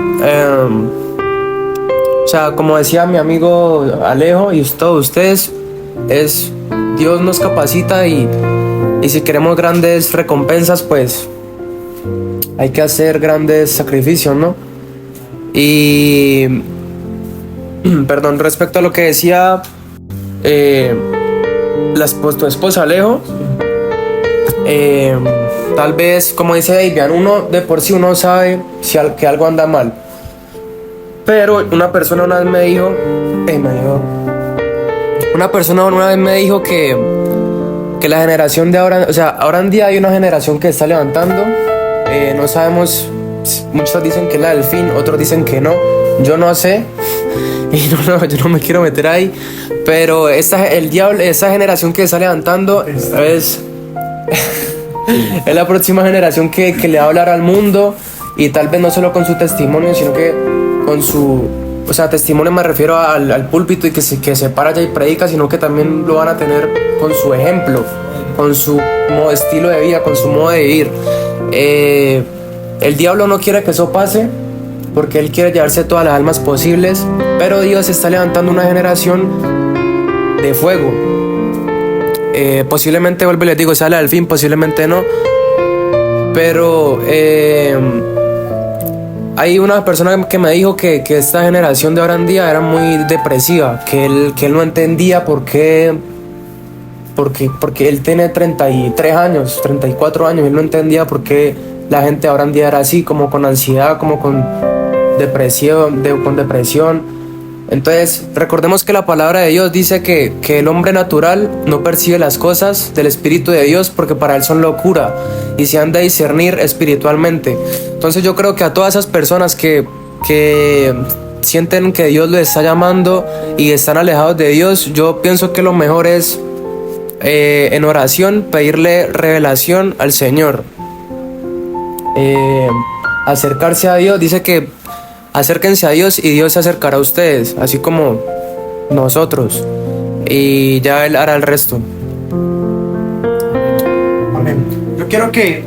o sea, como decía mi amigo Alejo y todos ustedes, Dios nos capacita y si queremos grandes recompensas, pues hay que hacer grandes sacrificios, ¿no? Y perdón, respecto a lo que decía tu esposa Alejo, tal vez, como dice Davian, uno de por sí uno sabe que algo anda mal. Pero una persona una vez me dijo que la generación de ahora, o sea, ahora en día hay una generación que está levantando, no sabemos, muchos dicen que es la del fin, otros dicen que no, yo no sé, y yo no me quiero meter ahí, pero esa generación que está levantando es la próxima generación que le va a hablar al mundo, y tal vez no solo con su testimonio, sino que con su, o sea, testimonio me refiero al púlpito y que se para allá y predica, sino que también lo van a tener con su ejemplo, con su estilo de vida, con su modo de vivir. El diablo no quiere que eso pase, porque él quiere llevarse todas las almas posibles, pero Dios está levantando una generación de fuego. Posiblemente, vuelvo y les digo, sale al fin, posiblemente no, pero hay una persona que me dijo que esta generación de ahora en día era muy depresiva, que él no entendía porque él tiene 33 años, 34 años, él no entendía por qué la gente ahora en día era así, como con ansiedad, como con depresión. Entonces, recordemos que la palabra de Dios dice que el hombre natural no percibe las cosas del Espíritu de Dios porque para él son locura y se han de discernir espiritualmente. Entonces yo creo que a todas esas personas que sienten que Dios les está llamando y están alejados de Dios, yo pienso que lo mejor es en oración pedirle revelación al Señor, acercarse a Dios. Dice que acérquense a Dios y Dios se acercará a ustedes, así como nosotros, y ya Él hará el resto. Amén. Yo quiero que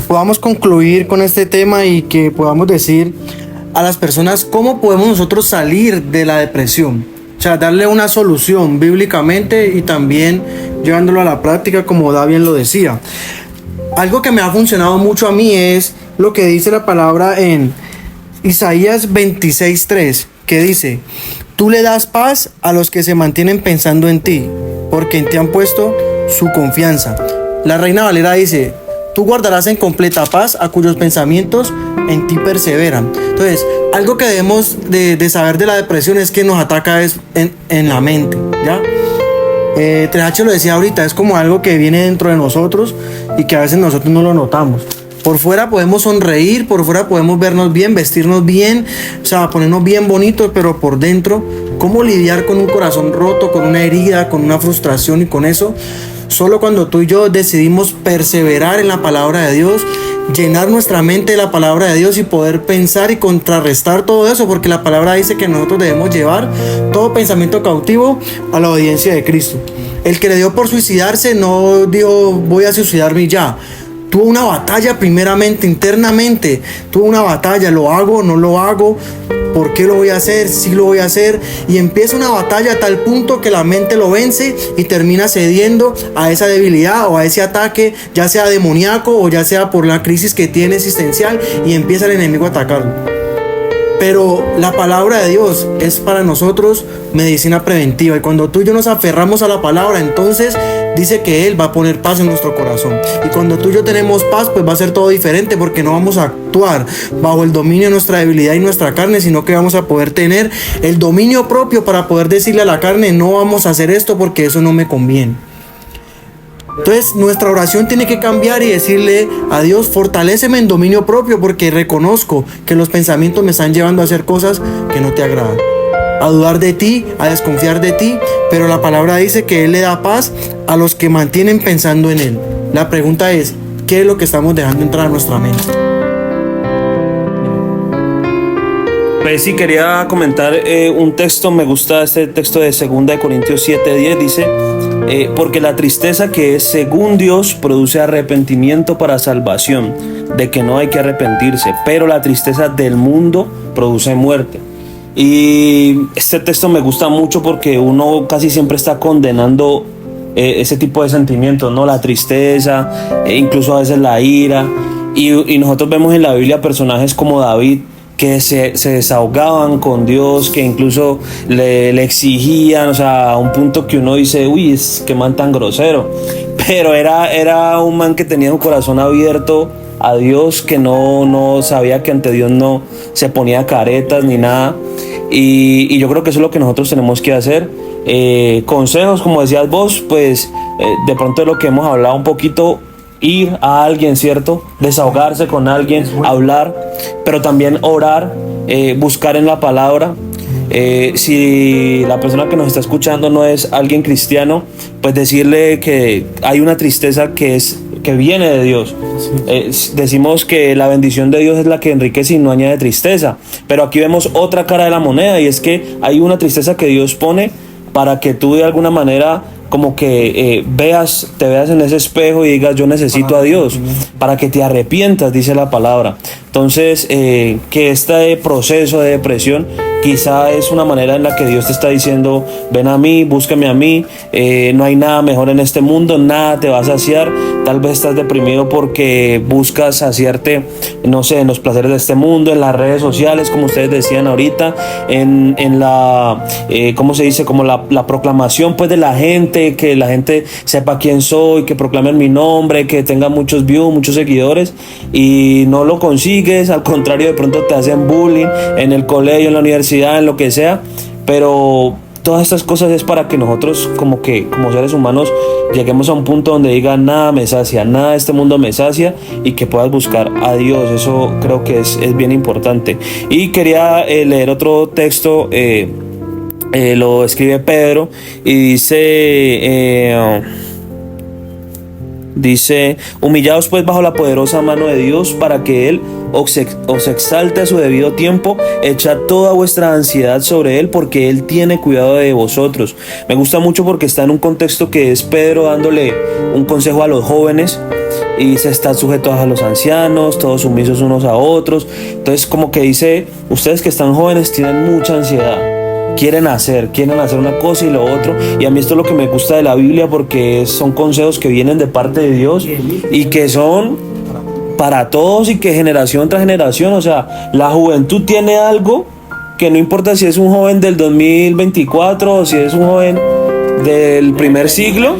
podamos concluir con este tema y que podamos decir a las personas cómo podemos nosotros salir de la depresión. O sea, darle una solución bíblicamente y también llevándolo a la práctica, como Davian lo decía. Algo que me ha funcionado mucho a mí es lo que dice la palabra en Isaías 26:3, que dice: tú le das paz a los que se mantienen pensando en ti, porque en ti han puesto su confianza. La Reina Valera dice: tú guardarás en completa paz a cuyos pensamientos en ti perseveran. Entonces, algo que debemos de saber de la depresión es que nos ataca en la mente, ¿ya? 3H lo decía ahorita, es como algo que viene dentro de nosotros y que a veces nosotros no lo notamos. Por fuera podemos sonreír, por fuera podemos vernos bien, vestirnos bien, o sea, ponernos bien bonitos, pero por dentro, ¿cómo lidiar con un corazón roto, con una herida, con una frustración y con eso? Solo cuando tú y yo decidimos perseverar en la palabra de Dios, llenar nuestra mente de la palabra de Dios y poder pensar y contrarrestar todo eso, porque la palabra dice que nosotros debemos llevar todo pensamiento cautivo a la obediencia de Cristo. El que le dio por suicidarse no dijo voy a suicidarme ya. Tuvo una batalla primeramente, internamente. Tuvo una batalla, ¿lo hago? ¿No lo hago? ¿Por qué lo voy a hacer? ¿Sí lo voy a hacer? Y empieza una batalla a tal punto que la mente lo vence y termina cediendo a esa debilidad o a ese ataque, ya sea demoníaco o ya sea por la crisis que tiene existencial, y empieza el enemigo a atacarlo. Pero la palabra de Dios es para nosotros medicina preventiva, y cuando tú y yo nos aferramos a la palabra, entonces dice que Él va a poner paz en nuestro corazón. Y cuando tú y yo tenemos paz, pues va a ser todo diferente, porque no vamos a actuar bajo el dominio de nuestra debilidad y nuestra carne, sino que vamos a poder tener el dominio propio para poder decirle a la carne: no vamos a hacer esto porque eso no me conviene. Entonces nuestra oración tiene que cambiar y decirle a Dios, fortaléceme en dominio propio, porque reconozco que los pensamientos me están llevando a hacer cosas que no te agradan, a dudar de ti, a desconfiar de ti, pero la palabra dice que Él le da paz a los que mantienen pensando en Él. La pregunta es, ¿qué es lo que estamos dejando entrar a nuestra mente? Pues sí, quería comentar un texto, me gusta este texto de 2 Corintios 7:10, dice, porque la tristeza que es según Dios produce arrepentimiento para salvación, de que no hay que arrepentirse, pero la tristeza del mundo produce muerte. Y este texto me gusta mucho porque uno casi siempre está condenando ese tipo de sentimientos, ¿no? La tristeza, incluso a veces la ira. Y nosotros vemos en la Biblia personajes como David, que se desahogaban con Dios, que incluso le exigían, o sea, a un punto que uno dice, uy, qué man tan grosero. Pero era un man que tenía un corazón abierto a Dios, que no sabía que ante Dios no se ponía caretas ni nada. Y yo creo que eso es lo que nosotros tenemos que hacer. Consejos, como decías vos, pues de pronto de lo que hemos hablado un poquito, ir a alguien, ¿cierto? Desahogarse con alguien, hablar, pero también orar, buscar en la palabra. Si la persona que nos está escuchando no es alguien cristiano, pues decirle que hay una tristeza que viene de Dios. Decimos que la bendición de Dios es la que enriquece y no añade tristeza, pero aquí vemos otra cara de la moneda, y es que hay una tristeza que Dios pone para que tú de alguna manera como que te veas en ese espejo y digas, yo necesito a Dios, para que te arrepientas, dice la palabra. Entonces, que este proceso de depresión quizá es una manera en la que Dios te está diciendo, ven a mí, búscame a mí, no hay nada mejor en este mundo, nada te va a saciar. Tal vez estás deprimido porque buscas saciarte, no sé, en los placeres de este mundo, en las redes sociales, como ustedes decían ahorita, en la, ¿cómo se dice? Como la proclamación pues de la gente, que la gente sepa quién soy, que proclamen mi nombre, que tenga muchos views, muchos seguidores, y no lo consigues. Al contrario, de pronto te hacen bullying en el colegio, en la universidad, en lo que sea. Pero todas estas cosas es para que nosotros como seres humanos lleguemos a un punto donde digan, nada me sacia, nada de este mundo me sacia, y que puedas buscar a Dios. Eso creo que es bien importante. Y quería leer otro texto, lo escribe Pedro y dice, humillaos pues bajo la poderosa mano de Dios, para que Él os exalte a su debido tiempo. Echad toda vuestra ansiedad sobre Él, porque Él tiene cuidado de vosotros. Me gusta mucho porque está en un contexto que es Pedro dándole un consejo a los jóvenes, y se están sujetos a los ancianos, todos sumisos unos a otros. Entonces como que dice, ustedes que están jóvenes tienen mucha ansiedad, quieren hacer una cosa y lo otro, y a mí esto es lo que me gusta de la Biblia, porque son consejos que vienen de parte de Dios y que son para todos, y que generación tras generación, o sea, la juventud tiene algo que no importa si es un joven del 2024 o si es un joven del primer siglo,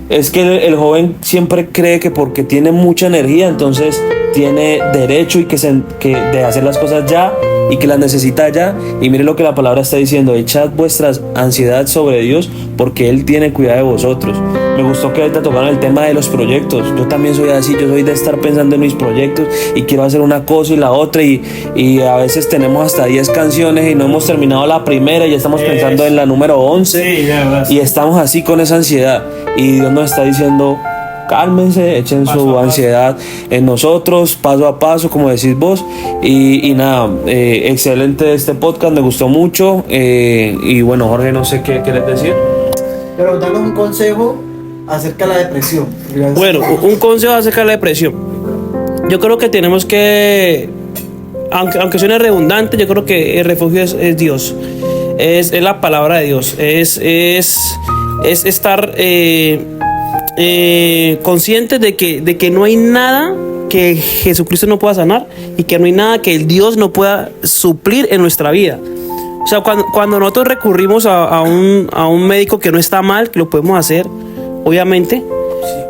es que el joven siempre cree que porque tiene mucha energía, entonces tiene derecho de hacer las cosas ya, y que las necesita ya. Y mire lo que la palabra está diciendo, echad vuestra ansiedad sobre Dios, porque Él tiene cuidado de vosotros. Me gustó que ahorita tocaron el tema de los proyectos. Yo también soy así, yo soy de estar pensando en mis proyectos y quiero hacer una cosa y la otra, y a veces tenemos hasta 10 canciones y no hemos terminado la primera y ya estamos pensando en la número 11, y estamos así con esa ansiedad, y Dios nos está diciendo, cálmense, echen su ansiedad en nosotros, paso a paso, como decís vos. Y nada, excelente este podcast, me gustó mucho. Y bueno, Jorge, no sé qué quieres decir. Pero danos un consejo acerca de la depresión. Bueno, un consejo acerca de la depresión. Yo creo que tenemos que, aunque suene redundante, yo creo que el refugio es Dios. Es la palabra de Dios. Es estar conscientes de que no hay nada que Jesucristo no pueda sanar, y que no hay nada que el Dios no pueda suplir en nuestra vida. O sea, cuando nosotros recurrimos a un médico, que no está mal, que lo podemos hacer, obviamente,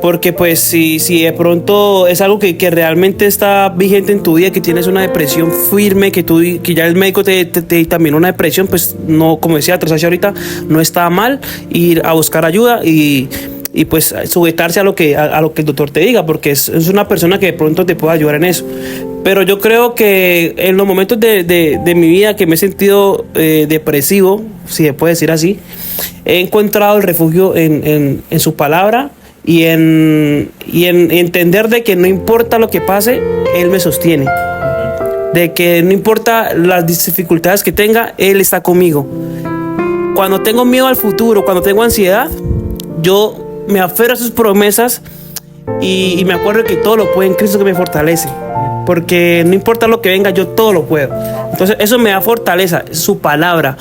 porque pues si de pronto es algo que realmente está vigente en tu vida, que tienes una depresión firme, que ya el médico te dictaminó una depresión, pues no, como decía Trasacha ahorita, no está mal ir a buscar ayuda, y y pues sujetarse a lo que el doctor te diga, porque es una persona que de pronto te puede ayudar en eso. Pero yo creo que en los momentos de mi vida que me he sentido depresivo, si se puede decir así, he encontrado el refugio en su palabra y en entender de que no importa lo que pase, Él me sostiene. De que no importa las dificultades que tenga, Él está conmigo. Cuando tengo miedo al futuro, cuando tengo ansiedad, yo me aferro a sus promesas y me acuerdo que todo lo puedo en Cristo que me fortalece. Porque no importa lo que venga, yo todo lo puedo. Entonces eso me da fortaleza, su palabra.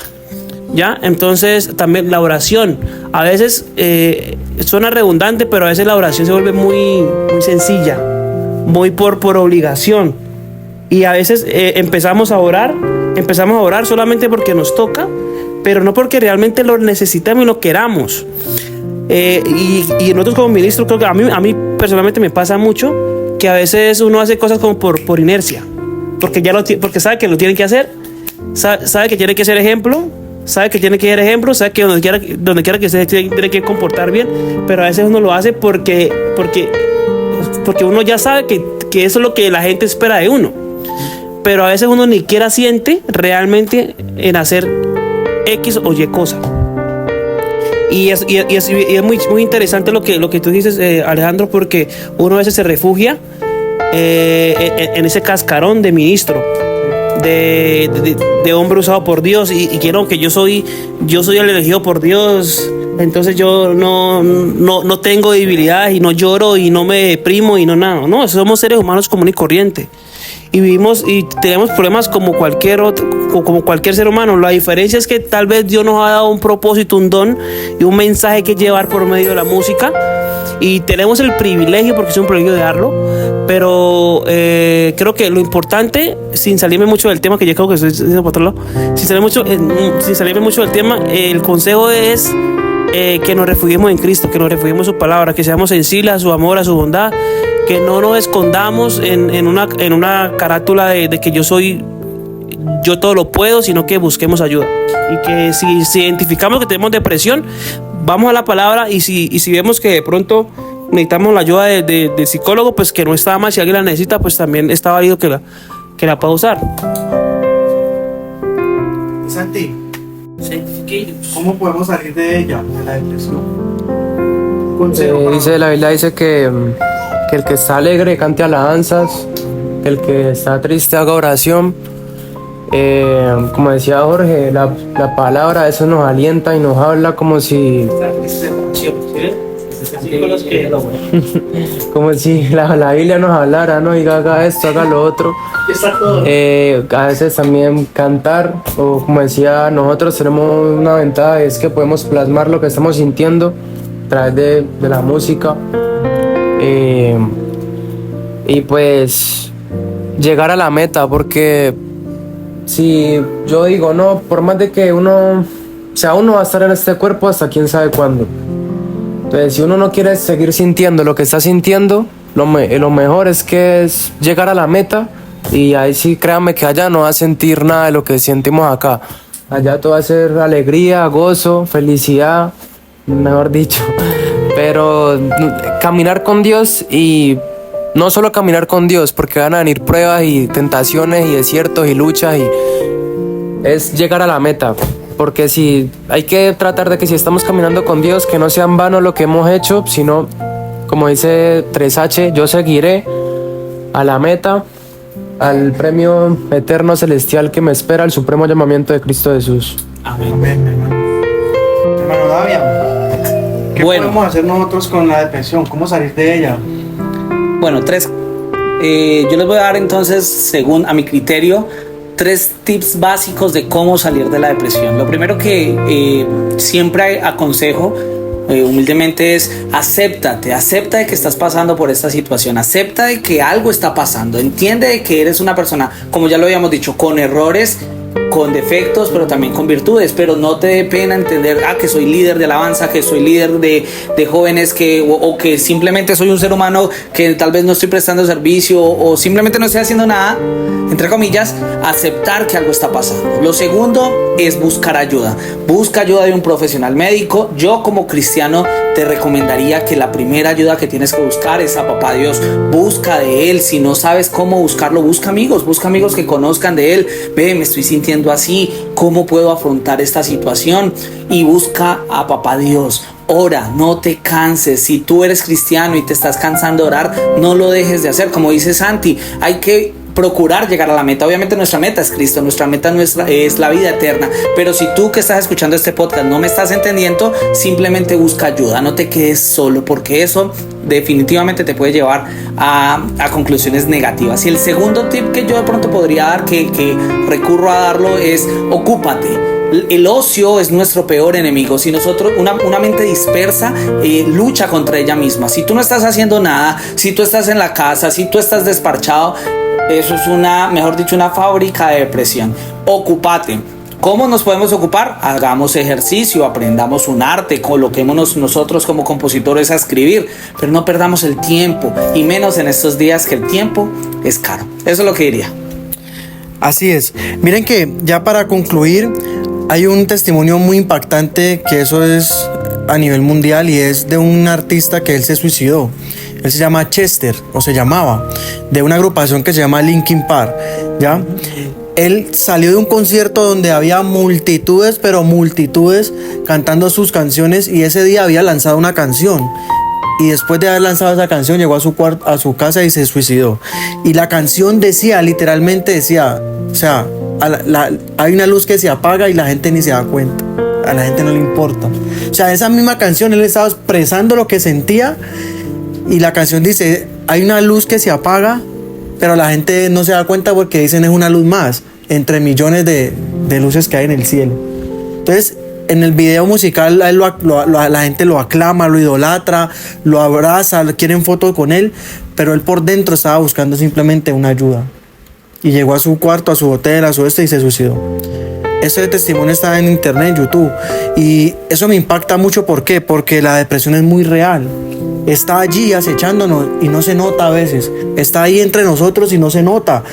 ¿Ya? Entonces también la oración. A veces suena redundante, pero a veces la oración se vuelve muy sencilla, muy por obligación. Y a veces empezamos a orar solamente porque nos toca, pero no porque realmente lo necesitamos y lo queramos. Y nosotros como ministros, creo que a mí personalmente me pasa mucho que a veces uno hace cosas como por inercia, porque sabe que lo tiene que hacer, sabe que tiene que ser ejemplo, sabe que tiene que ser ejemplo, sabe que donde quiera que esté tiene que comportar bien, pero a veces uno lo hace porque uno ya sabe que eso es lo que la gente espera de uno, pero a veces uno ni siquiera siente realmente en hacer X o Y cosa. Y es muy interesante lo que tú dices, Alejandro, porque uno a veces se refugia en ese cascarón de ministro, de hombre usado por Dios, y quiero que yo soy el elegido por Dios, entonces yo no tengo debilidades y no lloro y no me deprimo y no nada. No, somos seres humanos comunes y corrientes. Y vivimos y tenemos problemas como cualquier otro, o como cualquier ser humano. La diferencia es que tal vez Dios nos ha dado un propósito, un don y un mensaje que llevar por medio de la música, y tenemos el privilegio, porque es un privilegio de darlo, pero creo que lo importante, sin salirme mucho del tema, que yo creo que estoy diciendo por otro lado, sin salirme mucho del tema, el consejo es que nos refugiemos en Cristo, que nos refugiemos en su palabra, que seamos sensibles a su amor, a su bondad, que no nos escondamos en una carátula de que yo todo lo puedo, sino que busquemos ayuda. Y que si identificamos que tenemos depresión, vamos a la palabra, y si vemos que de pronto necesitamos la ayuda del psicólogo, pues que no está mal. Si alguien la necesita, pues también está válido que la pueda usar. Santi, ¿cómo podemos salir de ella, de la depresión? Dice la Biblia, dice que el que está alegre cante alabanzas, que el que está triste haga oración. Como decía Jorge, la palabra eso nos alienta y nos habla como si la Biblia nos hablara, ¿no? Y haga esto, haga lo otro. A veces también cantar, o como decía, nosotros tenemos una ventaja, es que podemos plasmar lo que estamos sintiendo a través de la música. Y pues llegar a la meta, porque si yo digo, no, por más de que uno va a estar en este cuerpo hasta quién sabe cuándo. Entonces, si uno no quiere seguir sintiendo lo que está sintiendo, lo mejor es llegar a la meta, y ahí sí, créanme que allá no va a sentir nada de lo que sentimos acá. Allá todo va a ser alegría, gozo, felicidad, mejor dicho. Pero caminar con Dios, y no solo caminar con Dios, porque van a venir pruebas y tentaciones y desiertos y luchas, y es llegar a la meta. Porque hay que tratar de que si estamos caminando con Dios, que no sea en vano lo que hemos hecho, sino, como dice 3H, yo seguiré a la meta, al premio eterno celestial que me espera, el supremo llamamiento de Cristo Jesús. Amén, hermano Davian, ¿qué podemos hacer nosotros con la depresión? ¿Cómo salir de ella? Bueno, yo les voy a dar entonces, según a mi criterio, 3 tips básicos de cómo salir de la depresión. Lo primero que siempre aconsejo humildemente es acepta de que estás pasando por esta situación, acepta de que algo está pasando, entiende de que eres una persona, como ya lo habíamos dicho, con errores, con defectos, pero también con virtudes, pero no te dé pena entender que soy líder de alabanza, que soy líder de jóvenes, o que simplemente soy un ser humano que tal vez no estoy prestando servicio o simplemente no estoy haciendo nada, entre comillas. Aceptar que algo está pasando. Lo segundo es buscar ayuda. Busca ayuda de un profesional médico. Yo como cristiano te recomendaría que la primera ayuda que tienes que buscar es a Papá Dios. Busca de Él. Si no sabes cómo buscarlo, busca amigos que conozcan de Él. Ve, me estoy sintiendo así, ¿cómo puedo afrontar esta situación? Y busca a Papá Dios. Ora, no te canses. Si tú eres cristiano y te estás cansando de orar, no lo dejes de hacer. Como dice Santi, hay que procurar llegar a la meta. Obviamente nuestra meta es Cristo, nuestra meta es la vida eterna, pero si tú que estás escuchando este podcast no me estás entendiendo, simplemente busca ayuda, no te quedes solo, porque eso definitivamente te puede llevar a conclusiones negativas. Y el segundo tip que yo de pronto podría dar, que recurro a darlo, es ocúpate. El ocio es nuestro peor enemigo. Si nosotros, una mente dispersa lucha contra ella misma. Si tú no estás haciendo nada, si tú estás en la casa, si tú estás desparchado, eso es mejor dicho, una fábrica de depresión. Ocúpate. ¿Cómo nos podemos ocupar? Hagamos ejercicio, aprendamos un arte, coloquémonos nosotros como compositores a escribir, pero no perdamos el tiempo, y menos en estos días que el tiempo es caro. Eso es lo que diría. Así es. Miren que ya para concluir, hay un testimonio muy impactante que eso es a nivel mundial, y es de un artista que él se suicidó. Él se llama Chester, o se llamaba, de una agrupación que se llama Linkin Park, ¿ya? Él salió de un concierto donde había multitudes, pero multitudes, cantando sus canciones, y ese día había lanzado una canción. Y después de haber lanzado esa canción, llegó a su casa y se suicidó. Y la canción decía, literalmente decía, o sea, hay una luz que se apaga y la gente ni se da cuenta. A la gente no le importa. O sea, esa misma canción, él estaba expresando lo que sentía. Y la canción dice, hay una luz que se apaga, pero la gente no se da cuenta porque dicen es una luz más, entre millones de luces que hay en el cielo. Entonces, en el video musical, a él la gente lo aclama, lo idolatra, lo abraza, quieren fotos con él, pero él por dentro estaba buscando simplemente una ayuda. Y llegó a su cuarto, a su hotel, a su y se suicidó. Ese testimonio está en internet, en YouTube. Y eso me impacta mucho. ¿Por qué? Porque la depresión es muy real. Está allí acechándonos y no se nota a veces. Está ahí entre nosotros y no se nota.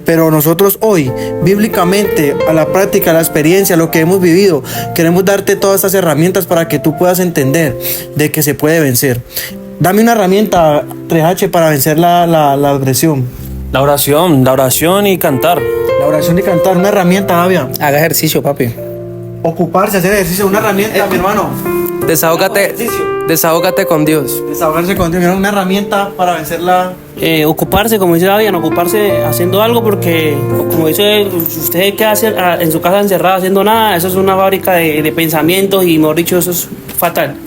Pero nosotros hoy, bíblicamente, a la práctica, a la experiencia, a lo que hemos vivido, queremos darte todas estas herramientas para que tú puedas entender de que se puede vencer. Dame una herramienta, 3H, para vencer la depresión. La oración y cantar. La oración y cantar, una herramienta, Davia. Haga ejercicio, papi. Ocuparse, hacer ejercicio, una herramienta, mi hermano. Desahógate con Dios. Desahogarse con Dios, una herramienta para vencer la... Ocuparse, como dice David, ocuparse haciendo algo, porque como dice usted, que hace en su casa encerrado haciendo nada, eso es una fábrica de pensamientos, y mejor dicho, eso es fatal.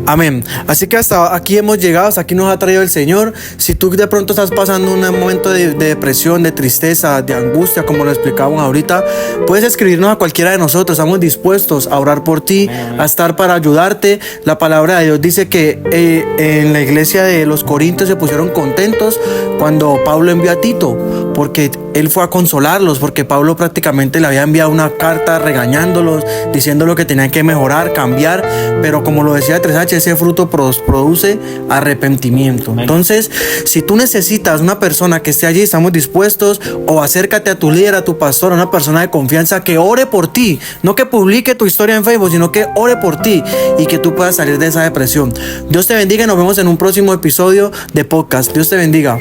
Amén. Así que hasta aquí hemos llegado, hasta aquí nos ha traído el Señor. Si tú de pronto estás pasando un momento de depresión, de tristeza, de angustia, como lo explicábamos ahorita, puedes escribirnos a cualquiera de nosotros. Estamos dispuestos a orar por ti, a estar para ayudarte. La palabra de Dios dice que en la iglesia de los Corintios se pusieron contentos cuando Pablo envió a Tito, porque él fue a consolarlos, porque Pablo prácticamente le había enviado una carta regañándolos, diciendo lo que tenían que mejorar, cambiar, pero como lo decía 3H, ese fruto produce arrepentimiento. Entonces, si tú necesitas una persona que esté allí, estamos dispuestos, o acércate a tu líder, a tu pastor, a una persona de confianza que ore por ti, no que publique tu historia en Facebook, sino que ore por ti y que tú puedas salir de esa depresión. Dios te bendiga y nos vemos en un próximo episodio de podcast. Dios te bendiga.